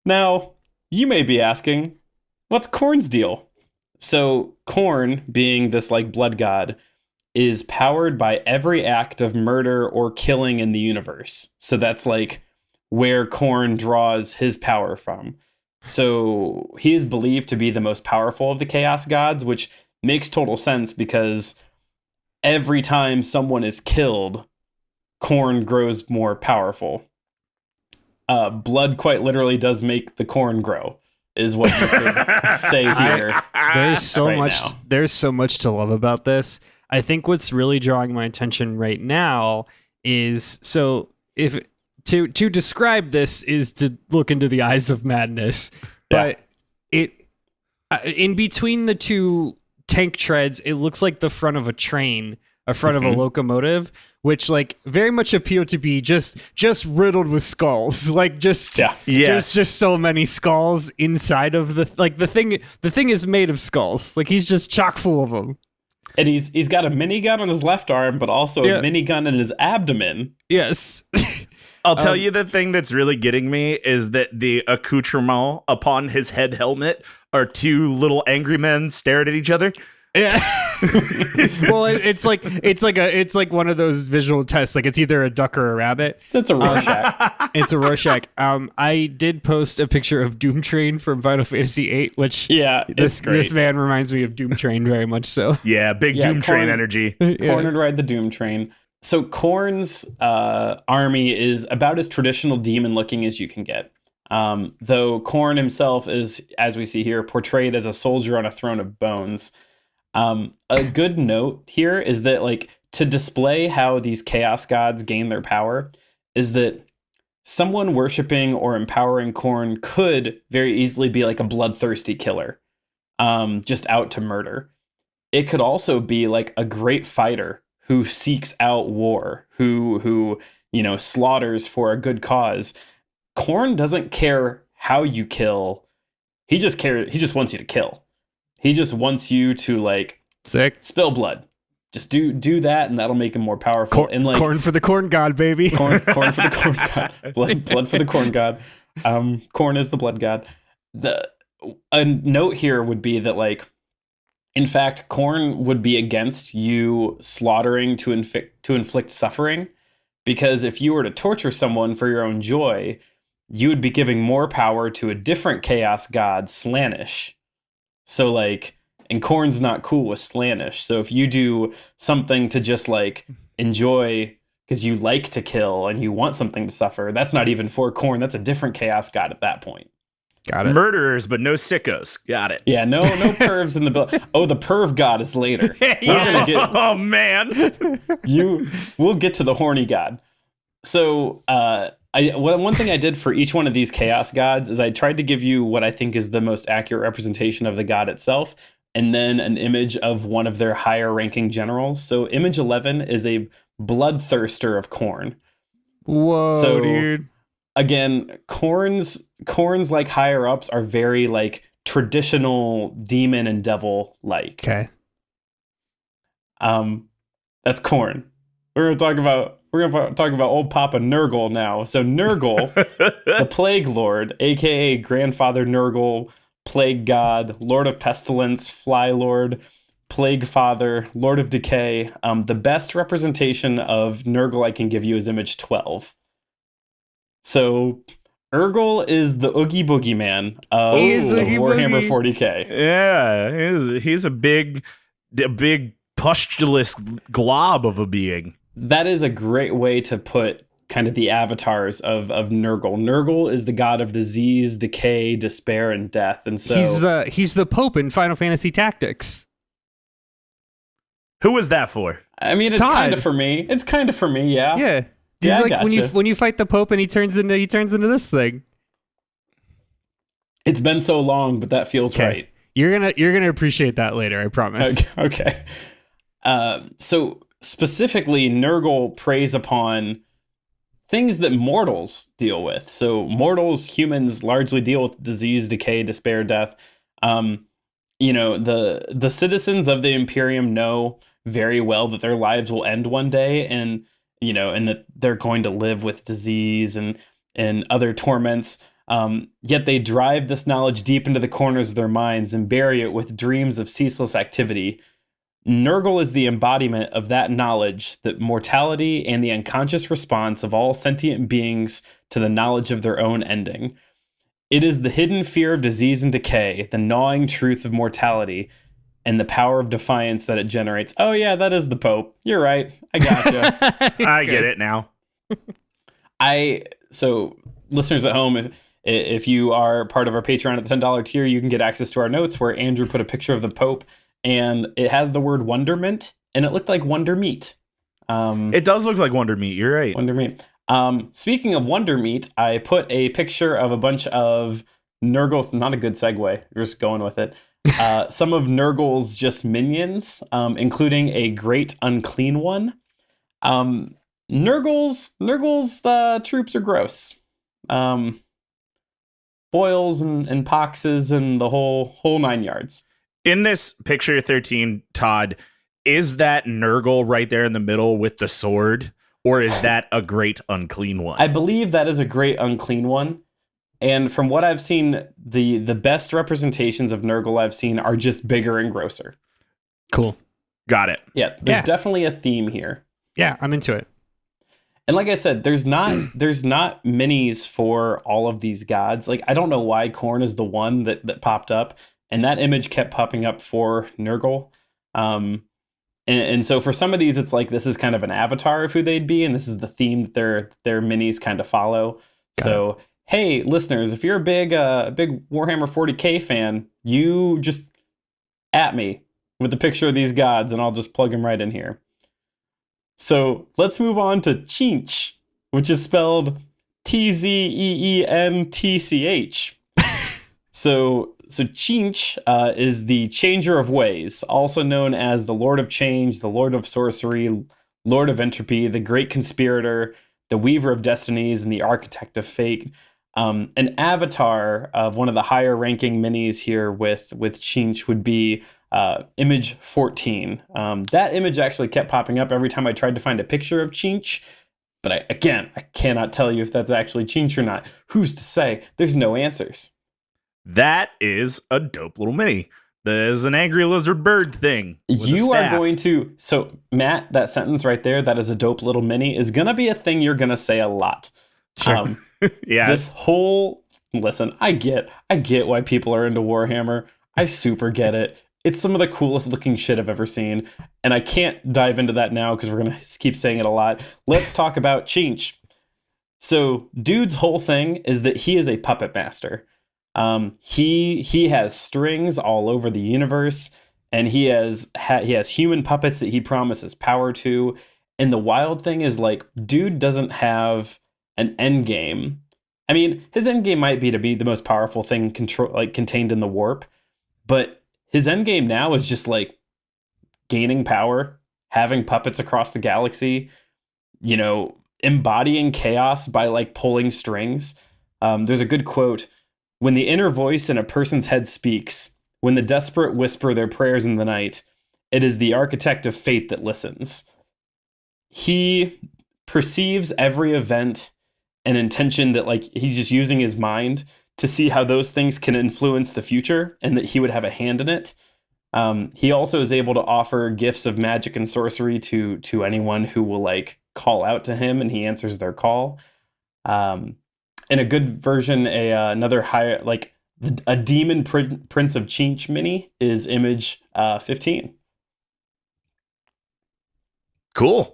Now, you may be asking, what's Khorne's deal? So Khorne, being this like blood god, is powered by every act of murder or killing in the universe. So that's like where Khorne draws his power from. So he is believed to be the most powerful of the chaos gods, which makes total sense because every time someone is killed, Khorne grows more powerful. Blood quite literally does make the corn grow, is what you could say here. There's so right much. now. There's so much to love about this. I think what's really drawing my attention right now is if to describe this is to look into the eyes of madness, but in between the two tank treads, it looks like the front of a train, a front of a locomotive, which like very much appear to be just riddled with skulls, like just so many skulls inside of the thing is made of skulls, like he's just chock full of them. And he's got a minigun on his left arm, but also a minigun in his abdomen. Yes. I'll tell you the thing that's really getting me is that the accoutrement upon his head helmet are two little angry men staring at each other. Yeah. Well, it's like one of those visual tests. Like it's either a duck or a rabbit. So it's a Rorschach. It's a Rorschach. I did post a picture of Doom Train from Final Fantasy VIII, which it's great. This man reminds me of Doom Train very much so. Yeah, big Doom Train energy. Khorne would ride the Doom Train. So Khorne's army is about as traditional demon looking as you can get. Though Khorne himself is, as we see here, portrayed as a soldier on a throne of bones. A good note here is that, like, to display how these chaos gods gain their power is that someone worshiping or empowering Khorne could very easily be like a bloodthirsty killer, just out to murder. It could also be like a great fighter who seeks out war, who slaughters for a good cause. Khorne doesn't care how you kill. He just wants you to kill. He just wants you to like spill blood. Just do that, and that'll make him more powerful. And like corn for the corn god, baby. Corn for the corn god. Blood for the corn god. Khorne is the blood god. A note here would be that like, in fact, Khorne would be against you slaughtering to inflict suffering, because if you were to torture someone for your own joy, you would be giving more power to a different chaos god, Slaanesh. So like, and Khorne's not cool with Slaanesh. So if you do something to just like enjoy because you like to kill and you want something to suffer, that's not even for Khorne. That's a different chaos god at that point. Got it. Murderers, but no sickos. Got it. Yeah, no pervs in the build. Oh, the perv god is later. Oh man. We'll get to the horny god. So One thing I did for each one of these chaos gods is I tried to give you what I think is the most accurate representation of the god itself, and then an image of one of their higher ranking generals. So image 11 is a bloodthirster of Khorne. Whoa, So, dude. Again, Khorne's like higher ups are very like traditional demon and devil like. Okay. That's Khorne. We're gonna talk about old Papa Nurgle now. So Nurgle, the Plague Lord, aka Grandfather Nurgle, Plague God, Lord of Pestilence, Fly Lord, Plague Father, Lord of Decay. The best representation of Nurgle I can give you is image 12. So Urgle is the Oogie Boogie Man of Warhammer 40k. Yeah, he's a big pustulous glob of a being. That is a great way to put kind of the avatars of Nurgle. Nurgle is the god of disease, decay, despair, and death. And so he's the Pope in Final Fantasy Tactics. Who was that for? I mean, it's kind of for me. It's kind of for me, yeah. Yeah. Yeah, like gotcha. when you fight the Pope and he turns into this thing. It's been so long, but that feels right. You're gonna appreciate that later, I promise. Okay. So specifically, Nurgle preys upon things that mortals deal with. So mortals, humans, largely deal with disease, decay, despair, death. The citizens of the Imperium know very well that their lives will end one day, and that they're going to live with disease and other torments. Yet they drive this knowledge deep into the corners of their minds and bury it with dreams of ceaseless activity. Nurgle is the embodiment of that knowledge, that mortality and the unconscious response of all sentient beings to the knowledge of their own ending. It is the hidden fear of disease and decay, the gnawing truth of mortality, and the power of defiance that it generates. Oh yeah, that is the Pope. You're right. I gotcha. I get it now. So listeners at home, if you are part of our Patreon at the $10 tier, you can get access to our notes where Andrew put a picture of the Pope, and it has the word wonderment, and it looked like wonder meat. It does look like wonder meat. You're right. Wonder meat. Speaking of wonder meat, I put a picture of a bunch of Nurgle's. Not a good segue. We're just going with it. Some of Nurgle's just minions, including a great unclean one. Nurgle's troops are gross. Boils and poxes and the whole 9 yards. In this picture 13, Todd, is that Nurgle right there in the middle with the sword, or is that a great unclean one? I believe that is a great unclean one. And from what I've seen, the best representations of Nurgle I've seen are just bigger and grosser. Cool. Got it. Yeah, there's definitely a theme here. Yeah, I'm into it. And like I said, there's not minis for all of these gods. Like, I don't know why Khorne is the one that popped up, and that image kept popping up for Nurgle. And so for some of these, it's like this is kind of an avatar of who they'd be, and this is the theme that their minis kind of follow. So hey, listeners, if you're a big Warhammer 40k fan, you just at me with a picture of these gods, and I'll just plug them right in here. So let's move on to Tzeentch, which is spelled Tzeentch. So Tzeentch is the Changer of Ways, also known as the Lord of Change, the Lord of Sorcery, Lord of Entropy, the Great Conspirator, the Weaver of Destinies, and the Architect of Fate. An avatar of one of the higher ranking minis here with Tzeentch would be image 14. That image actually kept popping up every time I tried to find a picture of Tzeentch. But I cannot tell you if that's actually Tzeentch or not. Who's to say? There's no answers. That is a dope little mini. There's an angry lizard bird thing. You are going to... So, Matt, that sentence right there, that is a dope little mini, is going to be a thing you're going to say a lot. Sure. Yeah. This whole... Listen, I get why people are into Warhammer. I super get it. It's some of the coolest looking shit I've ever seen. And I can't dive into that now because we're going to keep saying it a lot. Let's talk about Tzeentch. So, dude's whole thing is that he is a puppet master. He has strings all over the universe, and he has human puppets that he promises power to. And the wild thing is, like, dude doesn't have an end game. I mean, his end game might be to be the most powerful thing contained in the warp, but his end game now is just like gaining power, having puppets across the galaxy, embodying chaos by like pulling strings. There's a good quote: "When the inner voice in a person's head speaks, when the desperate whisper their prayers in the night, it is the architect of fate that listens." He perceives every event and intention that like he's just using his mind to see how those things can influence the future and that he would have a hand in it. He also is able to offer gifts of magic and sorcery to anyone who will like call out to him, and he answers their call. In a good version, another higher like a demon Prince of Chinch mini is image 15. Cool.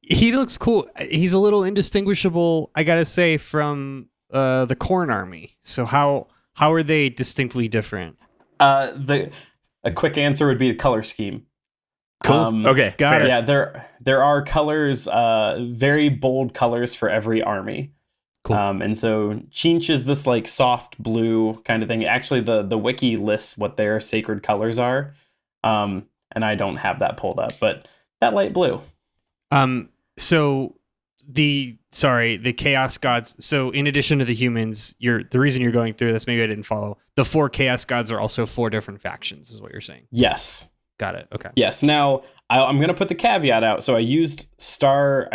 He looks cool. He's a little indistinguishable, I gotta say, from the Khorne army. So how are they distinctly different? A quick answer would be the color scheme. Cool. Okay, got it. Yeah, there are colors, very bold colors for every army. Cool. And so Chinch is this like soft blue kind of thing. Actually, the wiki lists what their sacred colors are, and I don't have that pulled up, but that light blue. So the chaos gods. So in addition to the humans, the reason you're going through this, maybe I didn't follow. The 4 chaos gods are also 4 different factions, is what you're saying. Yes. Got it. Okay. Yes. Now I'm gonna put the caveat out. So I used StarCraft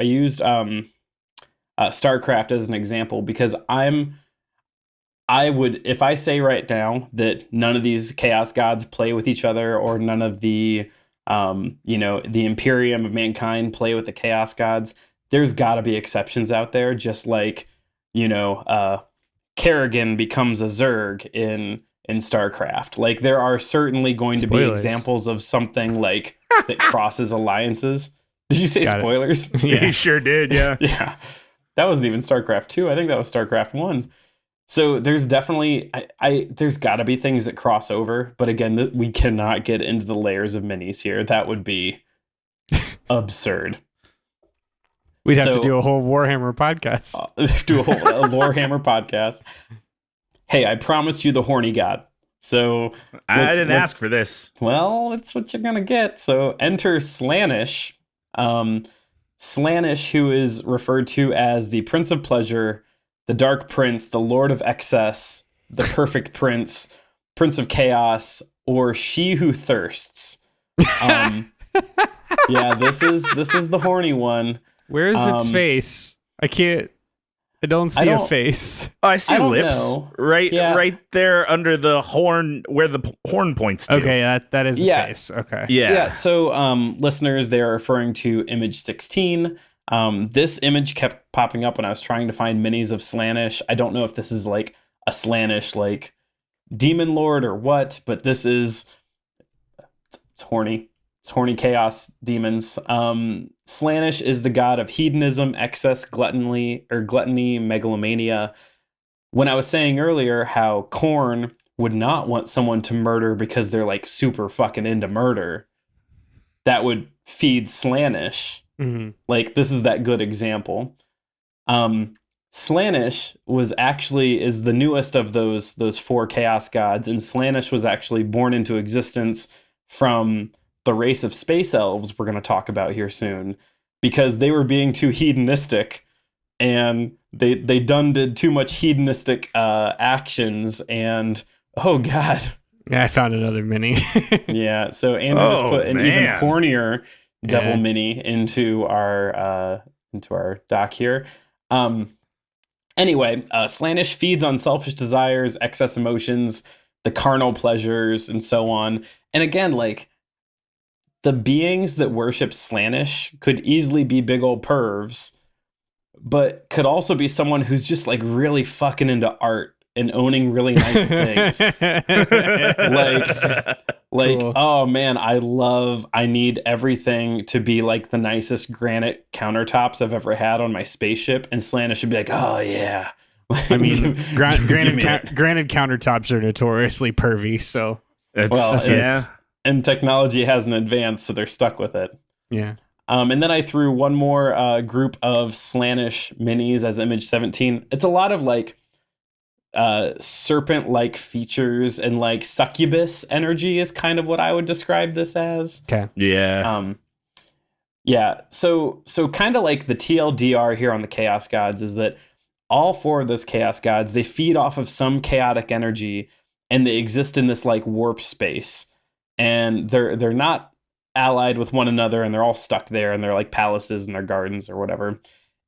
as an example because I would, if I say right now that none of these chaos gods play with each other, or none of the the Imperium of Mankind play with the chaos gods, there's got to be exceptions out there, just like Kerrigan becomes a Zerg in StarCraft. Like there are certainly going to be examples of something like that crosses alliances. Did you say spoilers? Yeah. He sure did, yeah. Yeah. That wasn't even StarCraft 2. I think that was StarCraft 1. So there's definitely, there's got to be things that cross over. But again, we cannot get into the layers of minis here. That would be absurd. We'd have to do a whole Warhammer podcast. Do a Warhammer podcast. Hey, I promised you the horny god. So I didn't ask for this. Well, it's what you're going to get. So enter Slaanesh. Slaanesh, who is referred to as the Prince of Pleasure, the Dark Prince, the Lord of Excess, the Perfect Prince, Prince of Chaos, or She Who Thirsts. Yeah, this is the horny one. Where is its face? I don't see a face. Oh, I see lips right there under the horn, where the horn points to. Okay, that is a face. Okay. Yeah. So, listeners, they are referring to image 16. This image kept popping up when I was trying to find minis of Slaanesh. I don't know if this is like a Slaanesh like demon lord or what, but this is it's horny. It's horny chaos demons. Slaanesh is the god of hedonism, excess, gluttony, megalomania. When I was saying earlier how Khorne would not want someone to murder because they're like super fucking into murder, that would feed Slaanesh. Mm-hmm. Like this is that good example. Slaanesh is the newest of those 4 chaos gods, and Slaanesh was actually born into existence from the race of space elves we're going to talk about here soon, because they were being too hedonistic, and they did too much hedonistic actions, and oh god. Yeah, I found another mini. Yeah, so Andrew just put an even hornier devil mini into our doc here. Anyway, Slaanesh feeds on selfish desires, excess emotions, the carnal pleasures, and so on. And again, like, the beings that worship Slaanesh could easily be big old pervs, but could also be someone who's just like really fucking into art and owning really nice things. like cool. Oh man, I need everything to be like the nicest granite countertops I've ever had on my spaceship, and Slaanesh should be like, oh yeah. I mean, granite countertops are notoriously pervy, so and technology hasn't advanced, so they're stuck with it. Yeah. And then I threw one more group of Slanish minis as image 17. It's a lot of like serpent-like features and like succubus energy is kind of what I would describe this as. Okay. Yeah. Yeah. So kind of like the TLDR here on the Chaos Gods is that all four of those Chaos Gods, they feed off of some chaotic energy and they exist in this like warp space. And they're not allied with one another and they're all stuck there and they're like palaces and their gardens or whatever.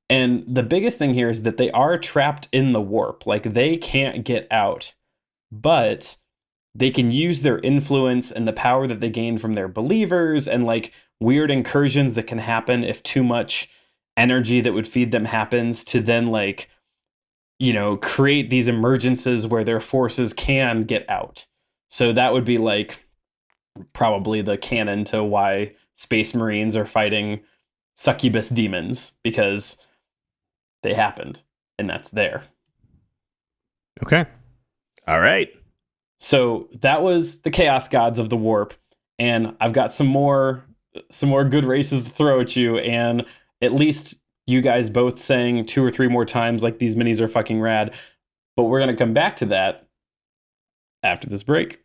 And the biggest thing here is that they are trapped in the warp. Like they can't get out, but they can use their influence and the power that they gain from their believers and like weird incursions that can happen if too much energy that would feed them happens to then like, you know, create these emergences where their forces can get out. So that would be like probably the canon to why Space Marines are fighting succubus demons, because they happened and that's there. Okay. All right. So that was the Chaos Gods of the Warp, and I've got some more good races to throw at you, and at least you guys both saying 2 or 3 more times like these minis are fucking rad. But we're gonna come back to that after this break.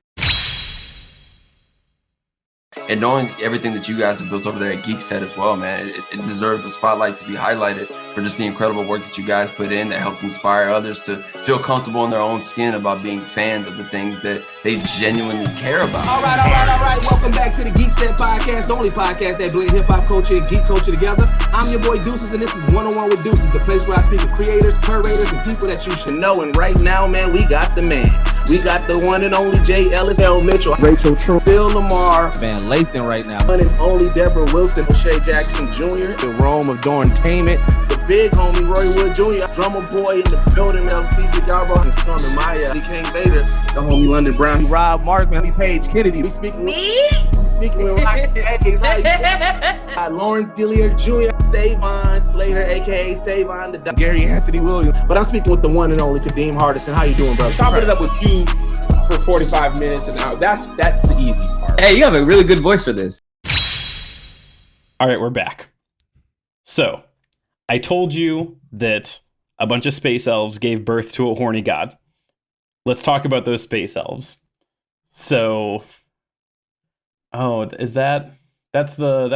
And knowing everything that you guys have built over there at Geekset as well, man, it deserves a spotlight to be highlighted for just the incredible work that you guys put in that helps inspire others to feel comfortable in their own skin about being fans of the things that they genuinely care about. All right. Welcome back to the Geekset Podcast, the only podcast that blend hip-hop culture and geek culture together. I'm your boy Deuces, and this is One-on-One with Deuces, the place where I speak with creators, curators, and people that you should know. And right now, man, we got the man. We got the one and only Jay Ellis, L. Mitchell, Rachel True, Phil Lamar, Van Lathan right now, one and only Deborah Wilson, O'Shea Jackson Jr., the Rome of Dorntainment, the big homie Roy Wood Jr., drummer boy in the building, LCJ Garbo, and Stormy Maya, King Vader, the homie London Brown, Rob Markman, Lee Page Kennedy. We speaking with Rocky Hayes, Lawrence Gilliard Jr., Savon Slater, aka Savon the Gary Anthony Williams. But I'm speaking with the one and only Kadeem Hardison. How you doing, brother? Chopping it up with you for 45 minutes and out. That's the easy part. Hey, you have a really good voice for this. All right, we're back. So, I told you that a bunch of space elves gave birth to a horny god. Let's talk about those space elves. So, that's a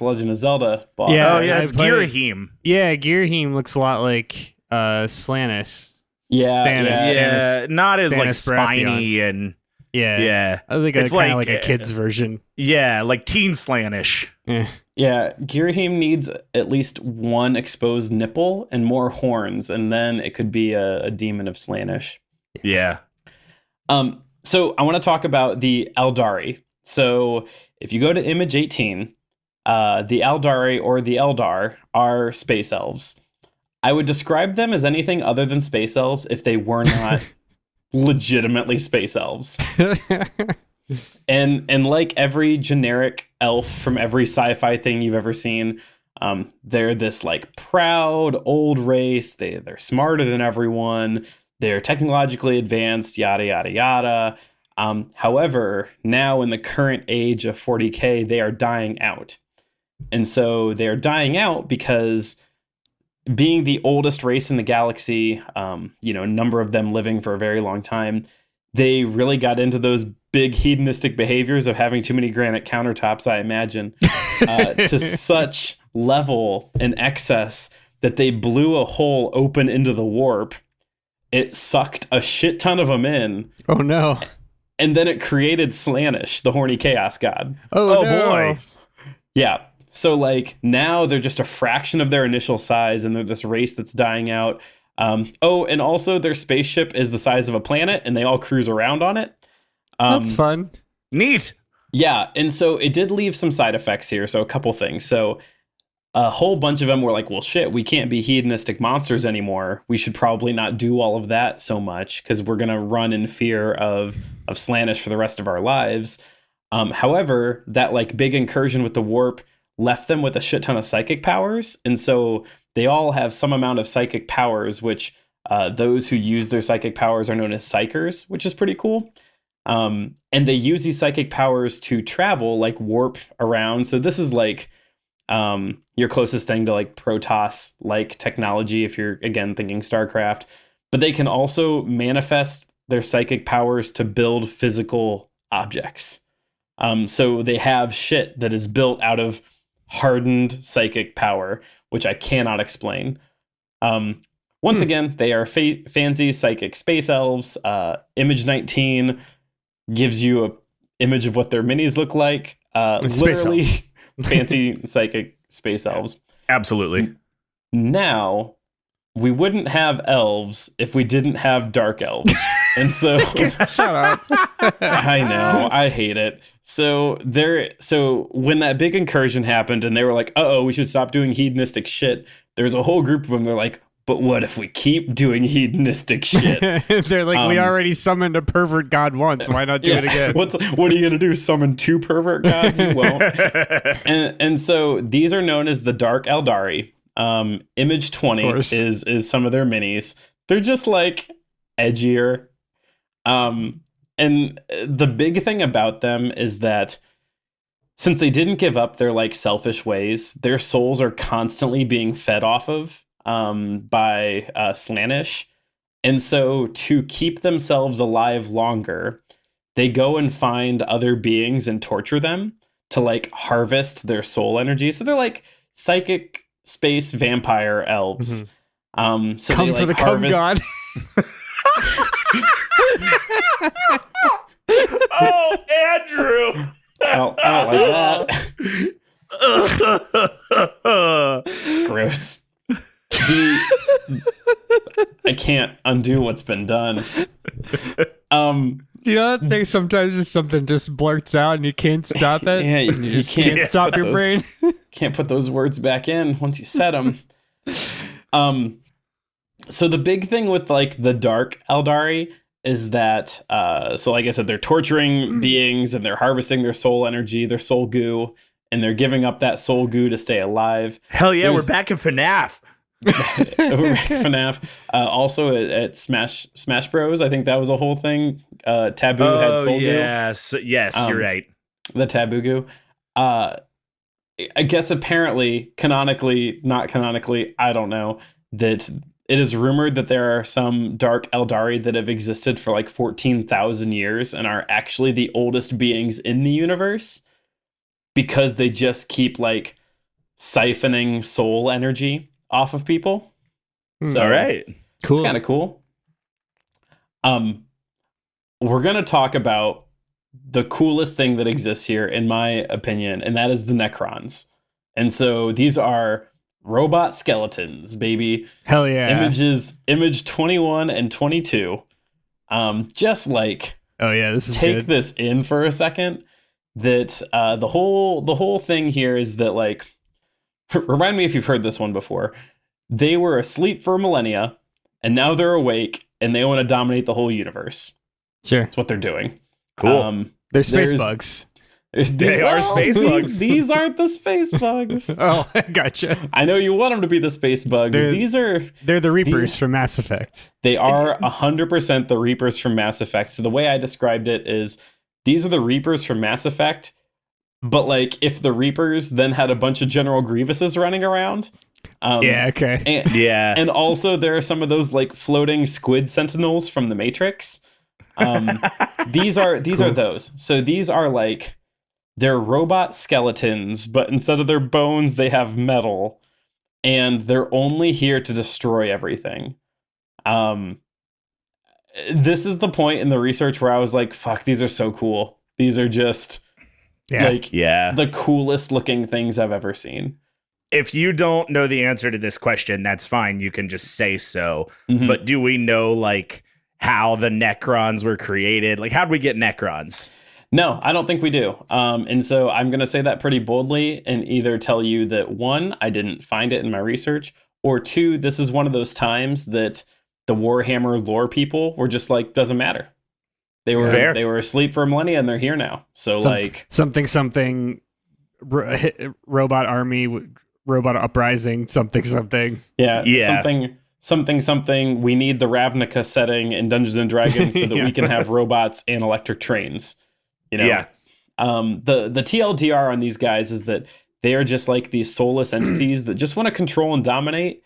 Legend of Zelda boss. Yeah. Oh yeah, it's I played- Girahim. Yeah, Girahim looks a lot like Slanis. Yeah, Stannis. yeah. Yeah, not as like Stannis spiny and Yeah. I think it's kind of like a like, kid's version. yeah, like teen slanish. Eh. Yeah, Girahim needs at least one exposed nipple and more horns, and then it could be a demon of Slanish. Yeah. So I want to talk about the Eldari. So if you go to image 18, the Eldari or the Eldar are space elves. I would describe them as anything other than space elves if they were not legitimately space elves. And like every generic elf from every sci-fi thing you've ever seen, they're this like proud old race. They're smarter than everyone. They're technologically advanced, yada, yada, yada. However, now in the current age of 40K, they are dying out. And so they're dying out because being the oldest race in the galaxy, a number of them living for a very long time, they really got into those big hedonistic behaviors of having too many granite countertops, I imagine, to such level and excess that they blew a hole open into the warp. It sucked a shit ton of them in. Oh, no. And then it created Slanish, the horny chaos god. Oh no. Boy. Yeah. So like now they're just a fraction of their initial size and they're this race that's dying out. And also their spaceship is the size of a planet and they all cruise around on it. That's fun. Neat. Yeah. And so it did leave some side effects here. So a couple things. So a whole bunch of them were like, well, shit, we can't be hedonistic monsters anymore. We should probably not do all of that so much because we're going to run in fear of Slanish for the rest of our lives. However, that like big incursion with the warp left them with a shit ton of psychic powers. And so they all have some amount of psychic powers, which those who use their psychic powers are known as psychers, which is pretty cool. And they use these psychic powers to travel, like warp around. So this is like Your closest thing to like Protoss like technology, if you're again thinking StarCraft. But they can also manifest their psychic powers to build physical objects. So they have shit that is built out of hardened psychic power, which I cannot explain. Once again, they are fancy psychic space elves. Image 19 gives you a image of what their minis look like. Literally fancy psychic space elves. Absolutely. Now, we wouldn't have elves if we didn't have dark elves. And so Shut up. I know, I hate it. So when that big incursion happened and they were like, "Uh-oh, we should stop doing hedonistic shit." There's a whole group of them. They're like, "But what if we keep doing hedonistic shit?" They're like, we already summoned a pervert god once. Why not do it again? What are you gonna do? Summon 2 pervert gods? You won't. and so these are known as the Dark Eldari. Image 20 is some of their minis. They're just like edgier. And the big thing about them is that since they didn't give up their like selfish ways, their souls are constantly being fed off of by Slaanesh. And so to keep themselves alive longer, they go and find other beings and torture them to like harvest their soul energy. So they're like psychic space vampire elves. So Come they, for like, the cum god. Oh, Andrew! I don't like that. Gross. I can't undo what's been done. Do you not think sometimes just something just blurts out and you can't stop it? Yeah, you just can't stop your brain. Can't put those words back in once you said them. So the big thing with like the Dark Eldari is that, so like I said, they're torturing beings and they're harvesting their soul energy, their soul goo, and they're giving up that soul goo to stay alive. Hell yeah, we're back in FNAF. We're back in FNAF. Also at Smash Bros, I think that was a whole thing. Taboo had soul goo. Yes, you're right. The taboo goo. I guess apparently, canonically, not canonically, I don't know, that it is rumored that there are some Dark Eldari that have existed for like 14,000 years and are actually the oldest beings in the universe because they just keep like siphoning soul energy off of people. So, all right. Cool. It's kind of cool. We're going to talk about the coolest thing that exists here, in my opinion, and that is the Necrons. And so these are robot skeletons, baby. Hell yeah. Image 21 and 22. Just like, oh yeah, this is take good. this in for a second. That the whole thing here is that, like, remind me if you've heard this one before. They were asleep for millennia, and now they're awake, and they want to dominate the whole universe. Sure. That's what they're doing. Cool. They're space bugs. They are space bugs. These aren't the space bugs. Oh, gotcha. I know you want them to be the space bugs. They're the Reapers from Mass Effect. They are 100% the Reapers from Mass Effect. So the way I described it is these are the Reapers from Mass Effect, but like if the Reapers then had a bunch of General Grievuses running around. Yeah, okay. And also there are some of those like floating squid sentinels from the Matrix. These are those. So these are like, they're robot skeletons, but instead of their bones, they have metal, and they're only here to destroy everything. This is the point in the research where I was like, fuck, these are so cool. These are just the coolest looking things I've ever seen. If you don't know the answer to this question, that's fine. You can just say so. Mm-hmm. But do we know like how the Necrons were created? Like, how'd we get Necrons? No, I don't think we do. And so I'm going to say that pretty boldly and either tell you that, one, I didn't find it in my research, or two, this is one of those times that the Warhammer lore people were just like, doesn't matter. They were asleep for a millennia and they're here now. So something robot army, robot uprising, something. Yeah. Something. We need the Ravnica setting in Dungeons and Dragons so that we can have robots and electric trains. You know? Yeah. The TLDR on these guys is that They are just like these soulless entities that just want to control and dominate,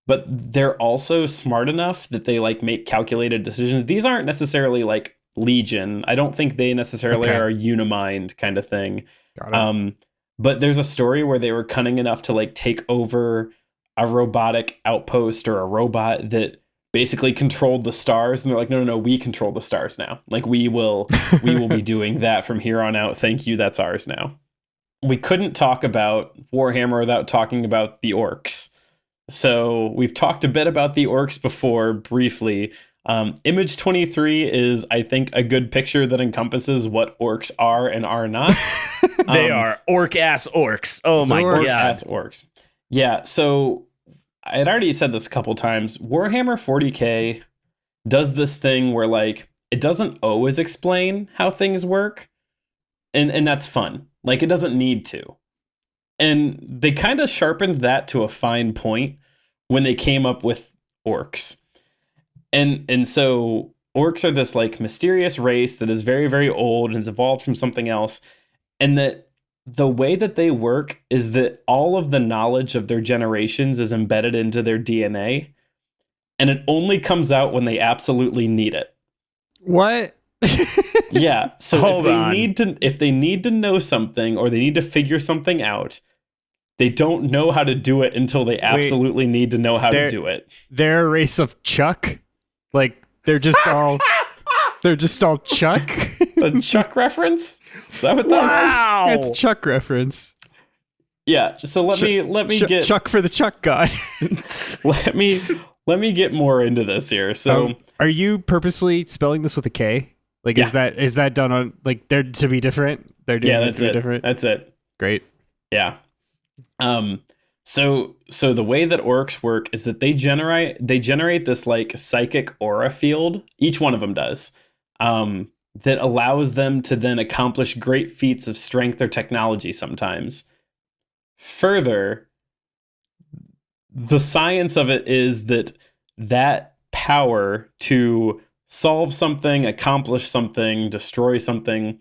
but they're also smart enough that they like make calculated decisions. These aren't necessarily like Legion. I don't think they necessarily are a Unimind kind of thing. Got it. But there's a story where they were cunning enough to like take over a robotic outpost or a robot that basically controlled the stars, and they're like, no, we control the stars now. Like we will be doing that from here on out. Thank you, that's ours now. We couldn't talk about Warhammer without talking about the orcs. So we've talked a bit about the orcs before, briefly. Image 23 is, I think, a good picture that encompasses what orcs are and are not. They are orc-ass orcs. Oh my god. Orc-ass orcs. Yeah, so I had already said this a couple times. Warhammer 40k does this thing where, like, it doesn't always explain how things work, and that's fun. Like, it doesn't need to. And they kind of sharpened that to a fine point when they came up with orcs. And so orcs are this like mysterious race that is very, very old and has evolved from something else. And that the way that they work is that all of the knowledge of their generations is embedded into their DNA. And it only comes out when they absolutely need it. What? Yeah. So Hold on. if they need to know something or they need to figure something out, they don't know how to do it until they absolutely need to know how to do it. They're a race of Chuck. Like they're just all Chuck. A Chuck reference? Is that what that Wow. It's a Chuck reference. Yeah. So let me get Chuck for the Chuck God. let me get more into this here. So Are you purposely spelling this with a K? Like is that done on like they're to be different? They're doing that's to be it. different. That's it. Great. Yeah. So the way that orcs work is that they generate this like psychic aura field. Each one of them does. That allows them to then accomplish great feats of strength or technology sometimes. Further, the science of it is that power to solve something, accomplish something, destroy something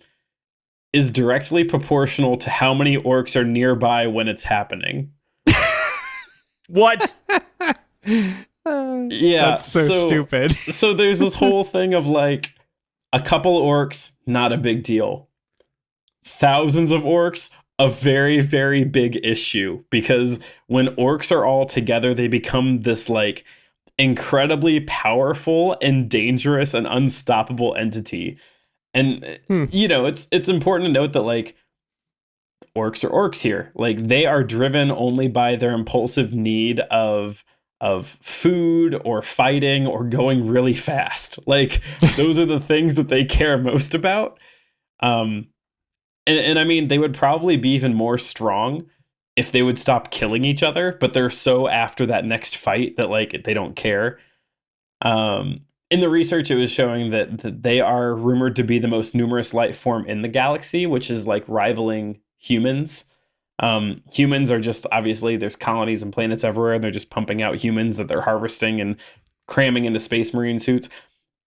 is directly proportional to how many orcs are nearby when it's happening. What? Yeah, That's so stupid. So there's this whole thing of like a couple orcs, not a big deal. Thousands of orcs, a very, very big issue, because when orcs are all together, they become this like incredibly powerful and dangerous and unstoppable entity. And you know, it's important to note that like orcs are orcs here. Like they are driven only by their impulsive need of food or fighting or going really fast. Like those are the things that they care most about. And I mean, they would probably be even more strong if they would stop killing each other, but they're so after that next fight that like they don't care. In the research, it was showing that they are rumored to be the most numerous life form in the galaxy, which is like rivaling humans. Humans are just, obviously, there's colonies and planets everywhere, and they're just pumping out humans that they're harvesting and cramming into space marine suits.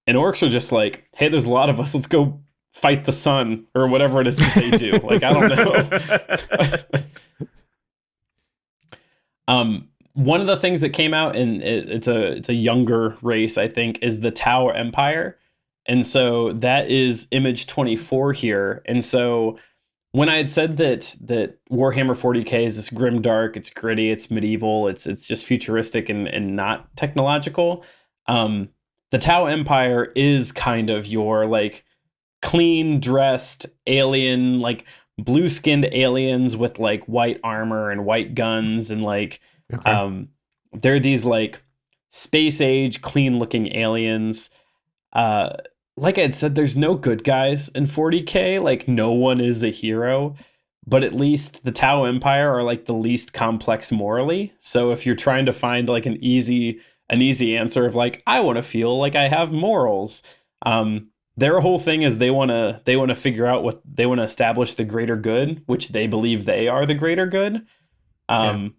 And orcs are just like, hey, there's a lot of us. Let's go fight the sun or whatever it is that they do. Like, I don't know. One of the things that came out, and it's a younger race, I think, is the Tau Empire. And so that is image 24 here. And so when I had said that Warhammer 40k is this grim dark, it's gritty, it's medieval, it's just futuristic and not technological, the Tau Empire is kind of your like clean dressed alien, like blue skinned aliens with like white armor and white guns and like they're these like space age clean looking aliens. Like I had said, there's no good guys in 40k. Like no one is a hero, but at least the Tau Empire are like the least complex morally. So if you're trying to find like an easy answer of like, I want to feel like I have morals, their whole thing is they want to figure out what they want to establish the greater good, which they believe they are the greater good. And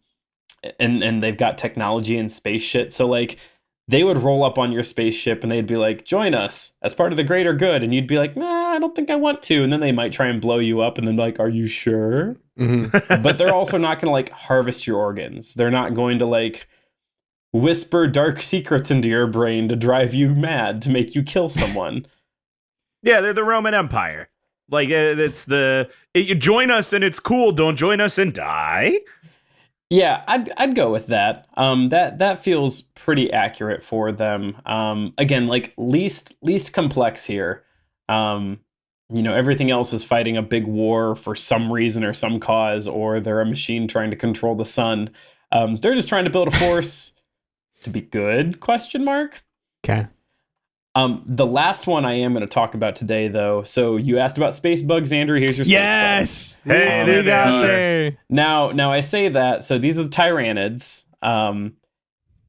they've got technology and space shit. So like they would roll up on your spaceship and they'd be like, join us as part of the greater good. And you'd be like, nah, I don't think I want to. And then they might try and blow you up and then like, are you sure? But they're also not going to like harvest your organs. They're not going to like whisper dark secrets into your brain to drive you mad, to make you kill someone. Yeah, they're the Roman Empire. Like, you join us and it's cool. Don't join us and die. Yeah, I'd go with that. That feels pretty accurate for them. Again, like least complex here. Everything else is fighting a big war for some reason or some cause, or they're a machine trying to control the sun. They're just trying to build a force to be good? Question mark. Okay. The last one I am going to talk about today, though. So you asked about space bugs, Andrew. Here's your space yes. bugs. Hey, We got there. Now I say that. So these are the Tyranids.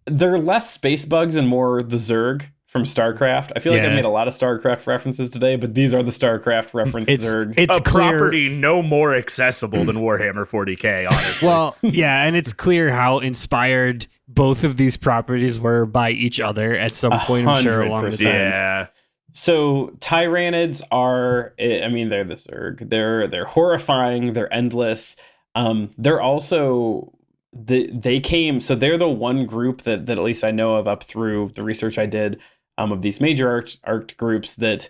They're less space bugs and more the Zerg from StarCraft. I feel like I made a lot of StarCraft references today, but these are the StarCraft reference Zerg. It's a clear. property no more accessible than Warhammer 40k, honestly. Well, yeah, and it's clear how inspired both of these properties were by each other at some point, I'm sure, along the 100%. time. Yeah. So Tyranids are, I mean, they're the Zerg. They're horrifying. They're endless. They're also they came. So they're the one group that at least I know of up through the research I did of these major arc groups that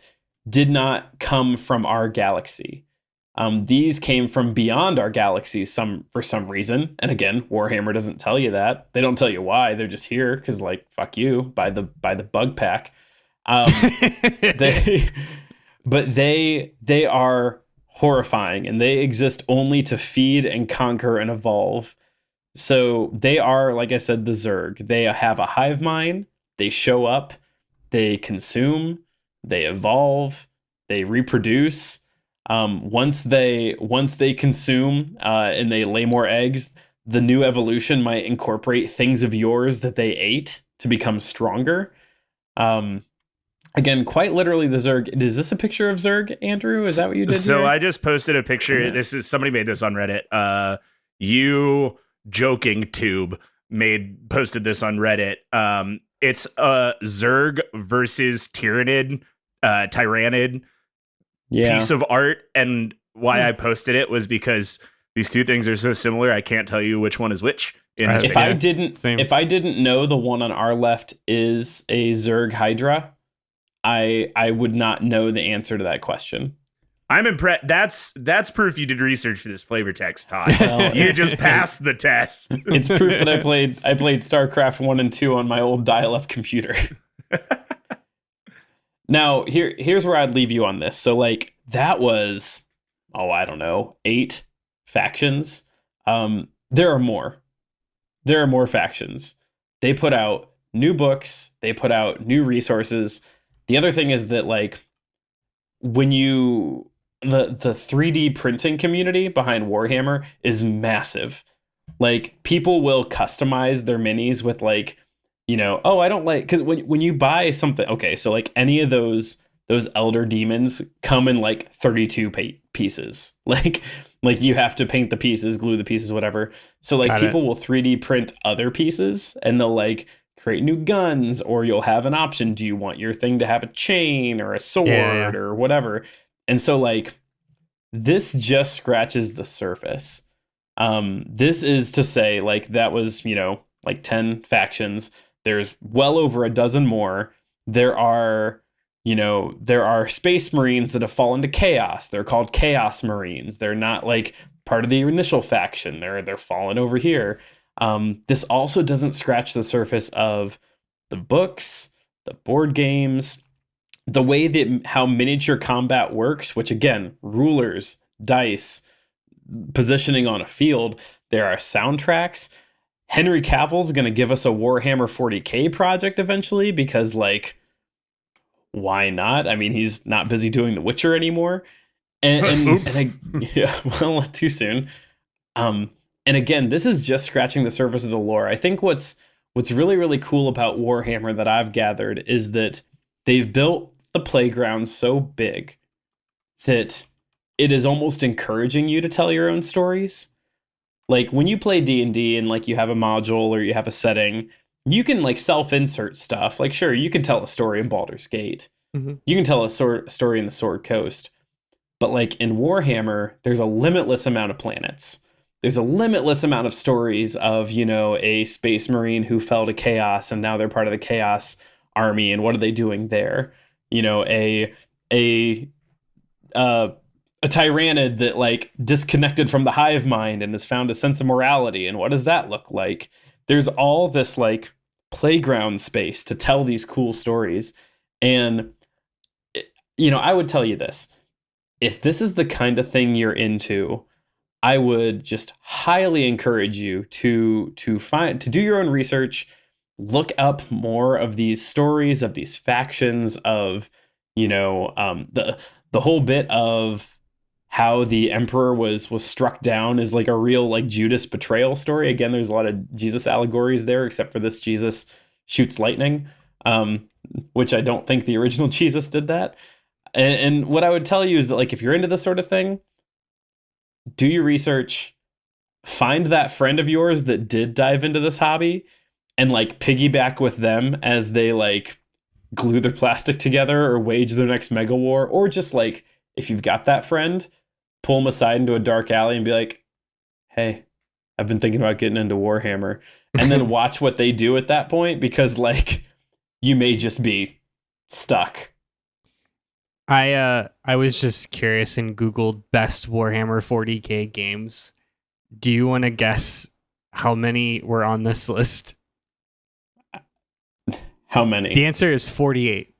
did not come from our galaxy. These came from beyond our galaxy for some reason. And again, Warhammer doesn't tell you that. They don't tell you why. They're just here because, like, fuck you, by the bug pack. They are horrifying, and they exist only to feed and conquer and evolve. So they are, like I said, the Zerg. They have a hive mind. They show up. They consume. They evolve. They reproduce. Once they consume and they lay more eggs, the new evolution might incorporate things of yours that they ate to become stronger. Again, quite literally the Zerg. Is this a picture of Zerg, Andrew? Is that what you did? So here? I just posted a picture. Yeah. This is somebody made this on Reddit. You joking tube posted this on Reddit. It's Zerg versus Tyranid piece of art, and why I posted it was because these two things are so similar. I can't tell you which one is which. If I didn't know the one on our left is a Zerg Hydra, I would not know the answer to that question. I'm impressed. That's proof you did research for this flavor text, Todd. Well, you just passed the test. It's proof that I played StarCraft 1 and 2 on my old dial-up computer. Now, here's where I'd leave you on this. So, like, that was, I don't know, 8 factions. There are more. There are more factions. They put out new books. They put out new resources. The other thing is that, like, when the 3D printing community behind Warhammer is massive. Like, people will customize their minis with, like, I don't like, because when you buy something, okay, so like any of those elder demons come in like 32 pieces. Like you have to paint the pieces, glue the pieces, whatever. So like people will 3D print other pieces and they'll like create new guns, or you'll have an option. Do you want your thing to have a chain or a sword or whatever? And so like this just scratches the surface. This is to say, like, that was, like 10 factions. There's well over a dozen more. There are Space Marines that have fallen to chaos. They're called Chaos Marines. They're not like part of the initial faction. They're fallen over here. This also doesn't scratch the surface of the books, the board games, the way that how miniature combat works, which again, rulers, dice, positioning on a field. There are soundtracks. Henry Cavill's going to give us a Warhammer 40k project eventually because, like, why not? I mean, he's not busy doing The Witcher anymore. Oops. Well, too soon. And again, this is just scratching the surface of the lore. I think what's really, really cool about Warhammer that I've gathered is that they've built the playground so big that it is almost encouraging you to tell your own stories. Like when you play D&D and like you have a module or you have a setting, you can like self-insert stuff. Like, sure, you can tell a story in Baldur's Gate. Mhm. You can tell a story in the Sword Coast. But like in Warhammer, there's a limitless amount of planets. There's a limitless amount of stories of, you know, a space marine who fell to chaos and now they're part of the chaos army, and what are they doing there? You know, a Tyranid that like disconnected from the hivemind and has found a sense of morality, and what does that look like? There's all this like playground space to tell these cool stories. And you know, I would tell you this. If this is the kind of thing you're into, I would just highly encourage you to do your own research, look up more of these stories, of these factions, of, you know, the whole bit of how the emperor was struck down is like a real like Judas betrayal story. Again, there's a lot of Jesus allegories there, except for this Jesus shoots lightning, which I don't think the original Jesus did that. And what I would tell you is that, like, if you're into this sort of thing, do your research, find that friend of yours that did dive into this hobby, and like piggyback with them as they like glue their plastic together or wage their next mega war. Or just like, if you've got that friend, pull them aside into a dark alley and be like, hey, I've been thinking about getting into Warhammer. And then watch what they do at that point, because like you may just be stuck. I was just curious and Googled best Warhammer 40K games. Do you want to guess how many were on this list? How many? The answer is 48.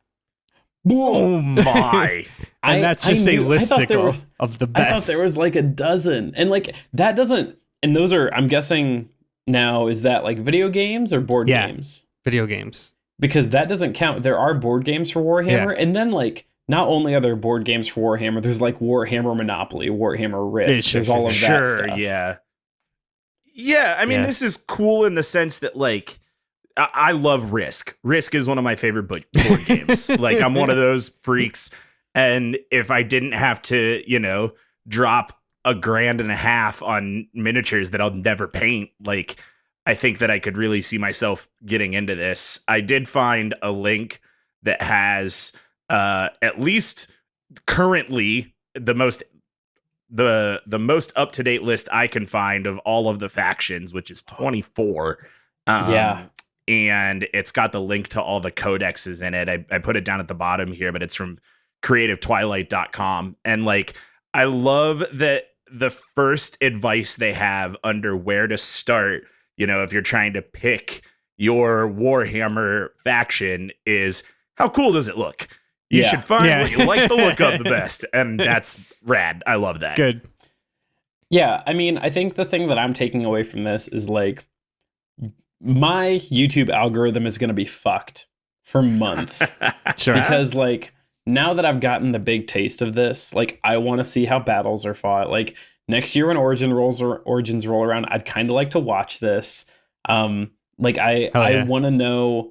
Oh my. And that's just a listicle of the best. I thought there was like a dozen. And like that doesn't, and those are, I'm guessing now, is that like video games or board games? Video games. Because that doesn't count. There are board games for Warhammer, and then like not only are there board games for Warhammer, there's like Warhammer Monopoly, Warhammer Risk. There's all of that stuff. Yeah. Yeah, I mean, this is cool in the sense that, like, I love Risk. Risk is one of my favorite board games. Like, I'm one of those freaks. And if I didn't have to, you know, drop $1,500 on miniatures that I'll never paint, like, I think that I could really see myself getting into this. I did find a link that has at least currently the most up-to-date list I can find of all of the factions, which is 24. And it's got the link to all the codexes in it. I put it down at the bottom here, but it's from creativetwilight.com. And like, I love that the first advice they have under where to start, you know, if you're trying to pick your Warhammer faction, is how cool does it look? You should find what you like the look of the best. And that's rad. I love that. Good. Yeah, I mean, I think the thing that I'm taking away from this is like, my YouTube algorithm is going to be fucked for months. Sure. Because like, now that I've gotten the big taste of this, like, I want to see how battles are fought. Like, next year when Origins roll around, I'd kind of like to watch this. Like, I want to know.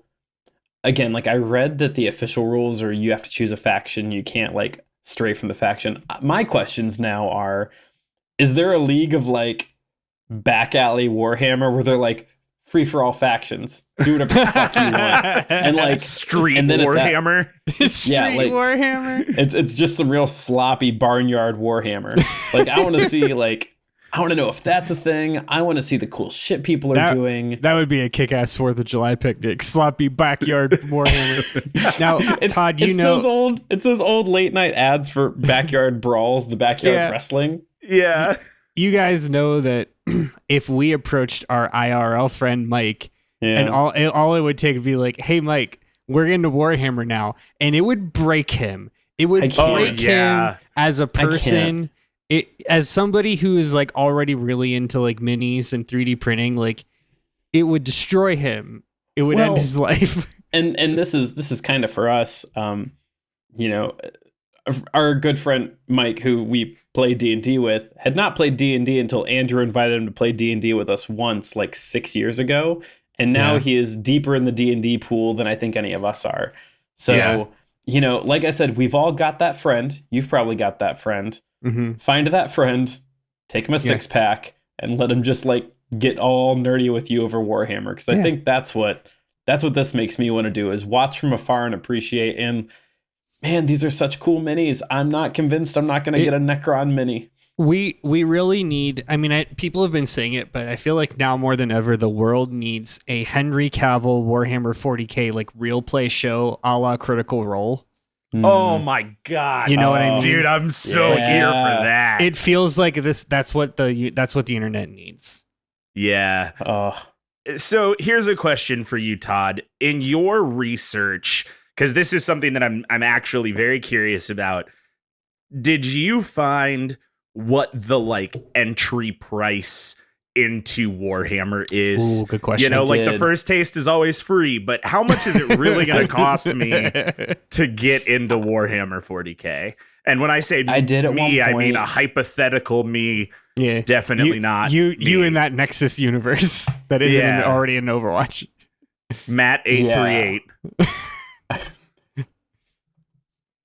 Again, like, I read that the official rules are you have to choose a faction. You can't like stray from the faction. My questions now are: is there a league of like back alley Warhammer where they're like, free for all factions, do whatever the fuck you want, and like Street and then Warhammer? Warhammer. It's just some real sloppy barnyard Warhammer. Like, I want to see, like, I want to know if that's a thing. I want to see the cool shit people are doing. That would be a kick-ass 4th of July picnic. Sloppy backyard Warhammer. Now, Todd, it's those old late night ads for backyard brawls, the backyard wrestling. Yeah. You guys know that if we approached our IRL friend Mike, and all it would take would be like, hey, Mike, we're into Warhammer now. And it would break him. It would break him as a person. As somebody who is like already really into like minis and 3D printing, like, it would destroy him. It would end his life. And this is kind of for us, you know, our good friend Mike, who we play D&D with, had not played D&D until Andrew invited him to play D&D with us once, like 6 years ago. And now he is deeper in the D&D pool than I think any of us are. So, you know, like I said, we've all got that friend. You've probably got that friend. Mm-hmm. Find that friend, take him a 6-pack, and let him just like get all nerdy with you over Warhammer. Because I think that's what That's what this makes me want to do, is watch from afar and appreciate. And man, these are such cool minis. I'm not convinced I'm not going to get a Necron mini. We really need, I mean, people have been saying it, but I feel like now more than ever, the world needs a Henry Cavill Warhammer 40K, like real play show a la Critical Role. Oh my God. You know what I mean? Dude, I'm so here for that. It feels like that's what the internet needs. Yeah. So here's a question for you, Todd. In your research, because this is something that I'm actually very curious about, did you find what the like entry price into Warhammer is? Ooh, good question. You know, like the first taste is always free, but how much is it really going to cost me to get into Warhammer 40K? And when I say I did at me, one I mean point. a hypothetical me. Yeah, Definitely not you me. in that Nexus universe that isn't already in Overwatch. Matt 838.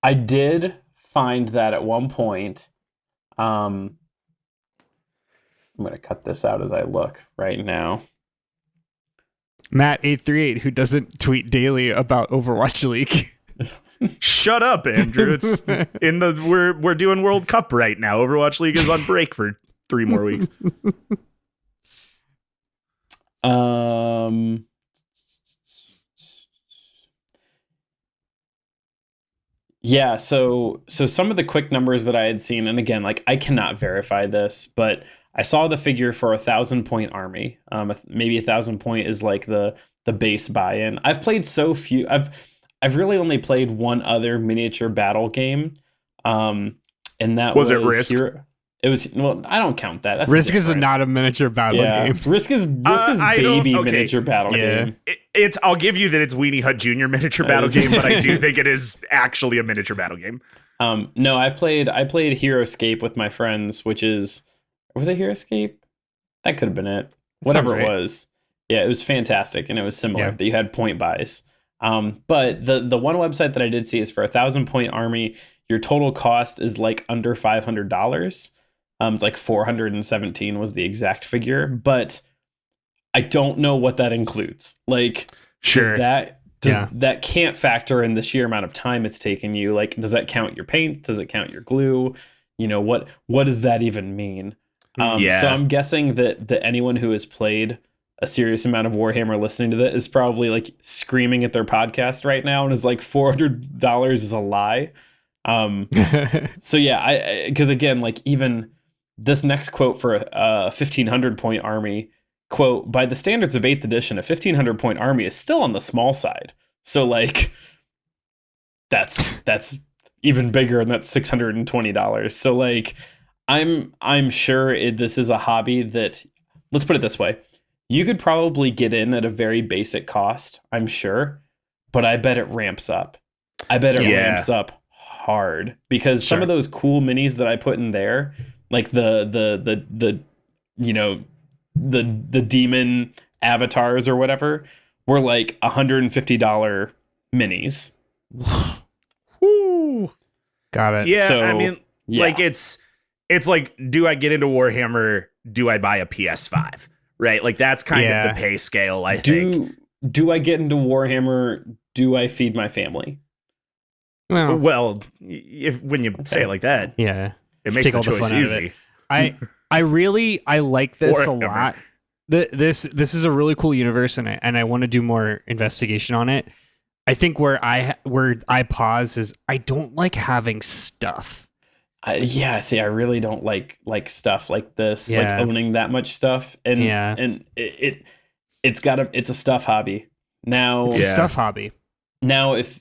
I did find that at one point. I'm going to cut this out as I look right now. Matt 838, who doesn't tweet daily about Overwatch League. Shut up, Andrew. It's in the we're doing World Cup right now. Overwatch League is on break for 3 more weeks. Yeah, so some of the quick numbers that I had seen, and again, like I cannot verify this, but I saw the figure for 1,000-point army. Maybe 1,000 point is like the base buy-in. I've played so few. I've really only played one other miniature battle game, and that was it Risk? It was, well, I don't count that. That's Risk is different. not a miniature battle game. Risk is I don't- baby okay. miniature battle game. It's I'll give you that it's Weenie Hut Jr. miniature battle game, but I do think it is actually a miniature battle game. No, I played HeroScape with my friends, which is, was it HeroScape? That could have been it. Whatever Sounds it right. was. Yeah, it was fantastic, and it was similar. Yeah. That you had point buys. But the one website that I did see is for 1,000-point army, your total cost is like under $500. It's like 417 was the exact figure, but I don't know what that includes. Like, Sure. that can't factor in the sheer amount of time it's taken you. Like, does that count your paint? Does it count your glue? You know, what does that even mean? Yeah. So I'm guessing that anyone who has played a serious amount of Warhammer listening to that is probably like screaming at their podcast right now and is like $400 is a lie. So yeah, because again, like even this next quote for a 1,500-point army, quote, by the standards of 8th edition, a 1,500-point army is still on the small side. So like that's even bigger, and that's $620. So like I'm sure this is a hobby that, let's put it this way, you could probably get in at a very basic cost, I'm sure, but I bet it ramps up. I bet it ramps up hard, because some of those cool minis that I put in there, like the you know, the demon avatars or whatever, were like $150 minis. Woo. Got it. Yeah, So, I mean, yeah. like it's like, do I get into Warhammer? Do I buy a PS5? Right, like that's kind of the pay scale. I think. Do I get into Warhammer? Do I feed my family? Well, when you say it like that, yeah, it Just makes take the all the choice fun out of it. easy. I like this a Forever. lot. This is a really cool universe, and I want to do more investigation on it. I think where I pause is I don't like having stuff. See, I really don't like stuff like this, like Yeah. owning that much stuff, and it's a stuff hobby. Now, It's a stuff hobby. now if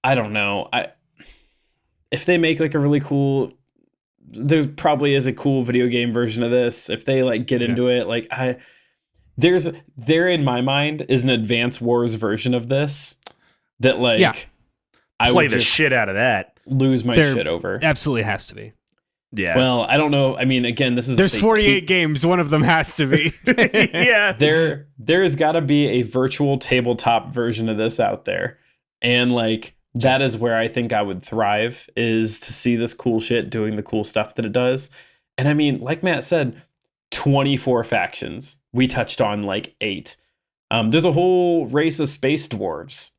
I don't know, if they make like a really cool, there probably is a cool video game version of this. If they like get into it, like there in my mind is an Advance Wars version of this that like I Play would the just shit out of that. lose my There shit over. Absolutely has to be. Yeah. Well, I don't know. I mean, again, this is There's they 48 keep- games. One of them has to be. yeah. there has got to be a virtual tabletop version of this out there, and like that is where I think I would thrive, is to see this cool shit doing the cool stuff that it does. And I mean, like Matt said, 24 factions. We touched on like 8. There's a whole race of space dwarves.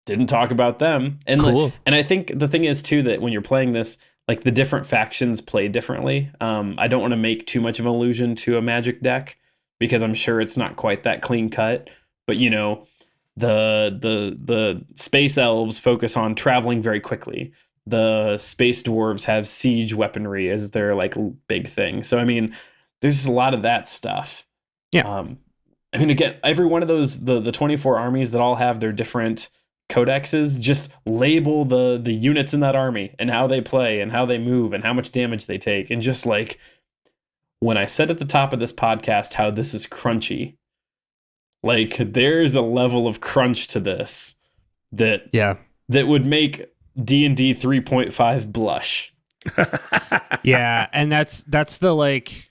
Didn't talk about them. And Cool. And I think the thing is too that when you're playing this, like the different factions play differently. I don't want to make too much of an allusion to a Magic deck because I'm sure it's not quite that clean cut. But you know, the space elves focus on traveling very quickly. The space dwarves have siege weaponry as their like big thing. So I mean, there's just a lot of that stuff. Yeah. I mean, again, every one of those the 24 armies that all have their different codexes, just label the units in that army and how they play and how they move and how much damage they take. And just like when I said at the top of this podcast how this is crunchy, like there's a level of crunch to this that would make D&D 3.5 blush. Yeah, and that's the like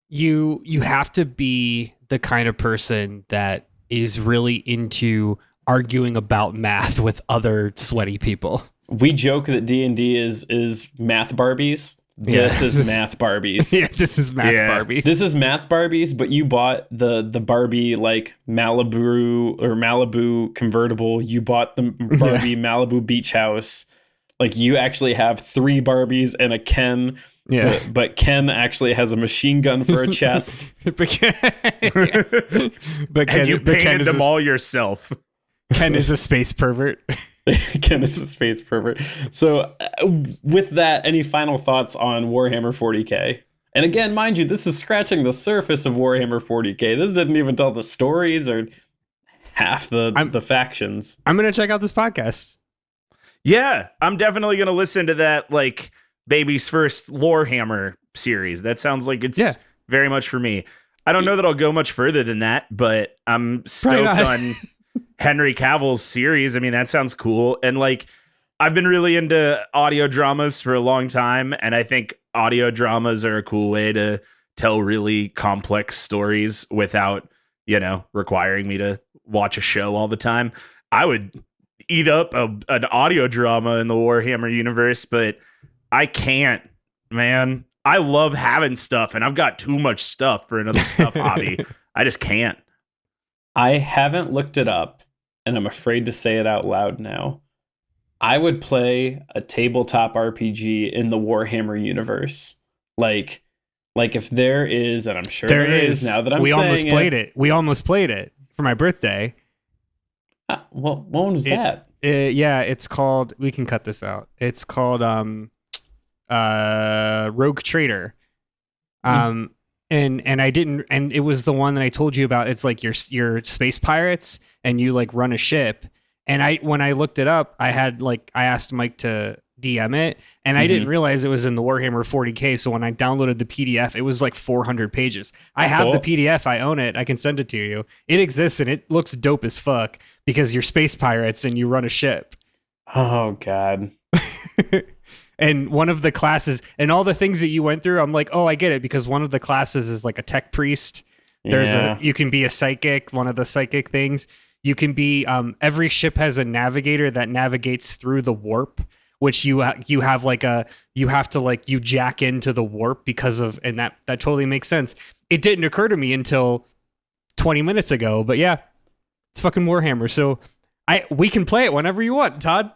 you have to be the kind of person that is really into arguing about math with other sweaty people. We joke that D&D is math Barbies. This is math Barbies. Yeah, this is math Barbies. This is math Barbies, but you bought the Barbie like Malibu convertible. You bought the Barbie Malibu beach house. Like you actually have 3 Barbies and a Ken. Yeah, but Ken actually has a machine gun for a chest. but Ken, And you painted them all yourself. Ken is a space pervert. Ken is a space pervert. So with that, any final thoughts on Warhammer 40k? And again, mind you, this is scratching the surface of Warhammer 40k. This didn't even tell the stories or half the factions. I'm gonna check out this podcast. Yeah, I'm definitely gonna listen to that like baby's first Lorehammer series. That sounds like it's very much for me. I don't know that I'll go much further than that, but I'm stoked on Henry Cavill's series. I mean, that sounds cool. And like, I've been really into audio dramas for a long time, and I think audio dramas are a cool way to tell really complex stories without, you know, requiring me to watch a show all the time. I would eat up an audio drama in the Warhammer universe, but I can't, man. I love having stuff, and I've got too much stuff for another stuff hobby. I just can't. I haven't looked it up, and I'm afraid to say it out loud now. I would play a tabletop RPG in the Warhammer universe. Like if there is, and I'm sure there is now that I'm saying almost played it. We almost played it for my birthday. Well, when was that? Yeah, it's called, we can cut this out. It's called Rogue Trader. And I didn't, and it was the one that I told you about. It's like your space pirates and you like run a ship. And when I looked it up, I asked Mike to DM it, and I didn't realize it was in the Warhammer 40k. So when I downloaded the PDF, it was like 400 pages. I have the PDF. I own it. I can send it to you. It exists and it looks dope as fuck because you're space pirates and you run a ship. Oh God. And one of the classes and all the things that you went through, I'm like, oh, I get it, because one of the classes is like a tech priest. You can be a psychic, one of the psychic things. You can be every ship has a navigator that navigates through the warp, which you have to jack into the warp because of, and that totally makes sense. It didn't occur to me until 20 minutes ago, but yeah, it's fucking Warhammer. So we can play it whenever you want, Todd.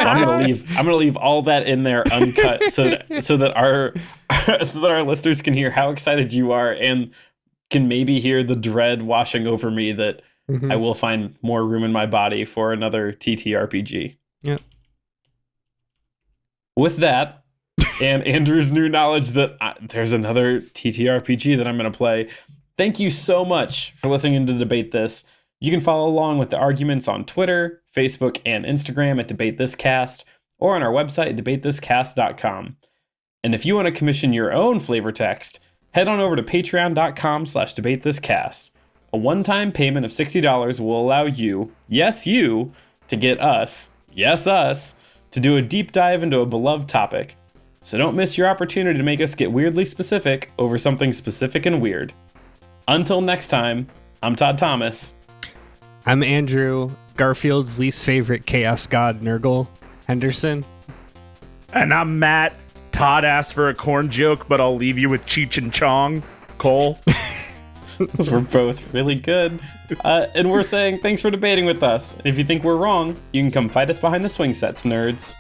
I'm gonna leave all that in there uncut so that our listeners can hear how excited you are and can maybe hear the dread washing over me that I will find more room in my body for another TTRPG. Yeah. With that, and Andrew's new knowledge that there's another TTRPG that I'm going to play, thank you so much for listening to Debate This. You can follow along with the arguments on Twitter, Facebook, and Instagram at Debate This Cast, or on our website, debatethiscast.com. And if you want to commission your own flavor text, head on over to patreon.com/debatethiscast. A one-time payment of $60 will allow you, yes you, to get us, yes us, to do a deep dive into a beloved topic. So don't miss your opportunity to make us get weirdly specific over something specific and weird. Until next time, I'm Todd Thomas. I'm Andrew, Garfield's least favorite chaos god Nurgle Henderson. And I'm Matt. Todd asked for a Khorne joke, but I'll leave you with Cheech and Chong. Cole. Because we're both really good. And we're saying thanks for debating with us. And if you think we're wrong, you can come fight us behind the swing sets, nerds.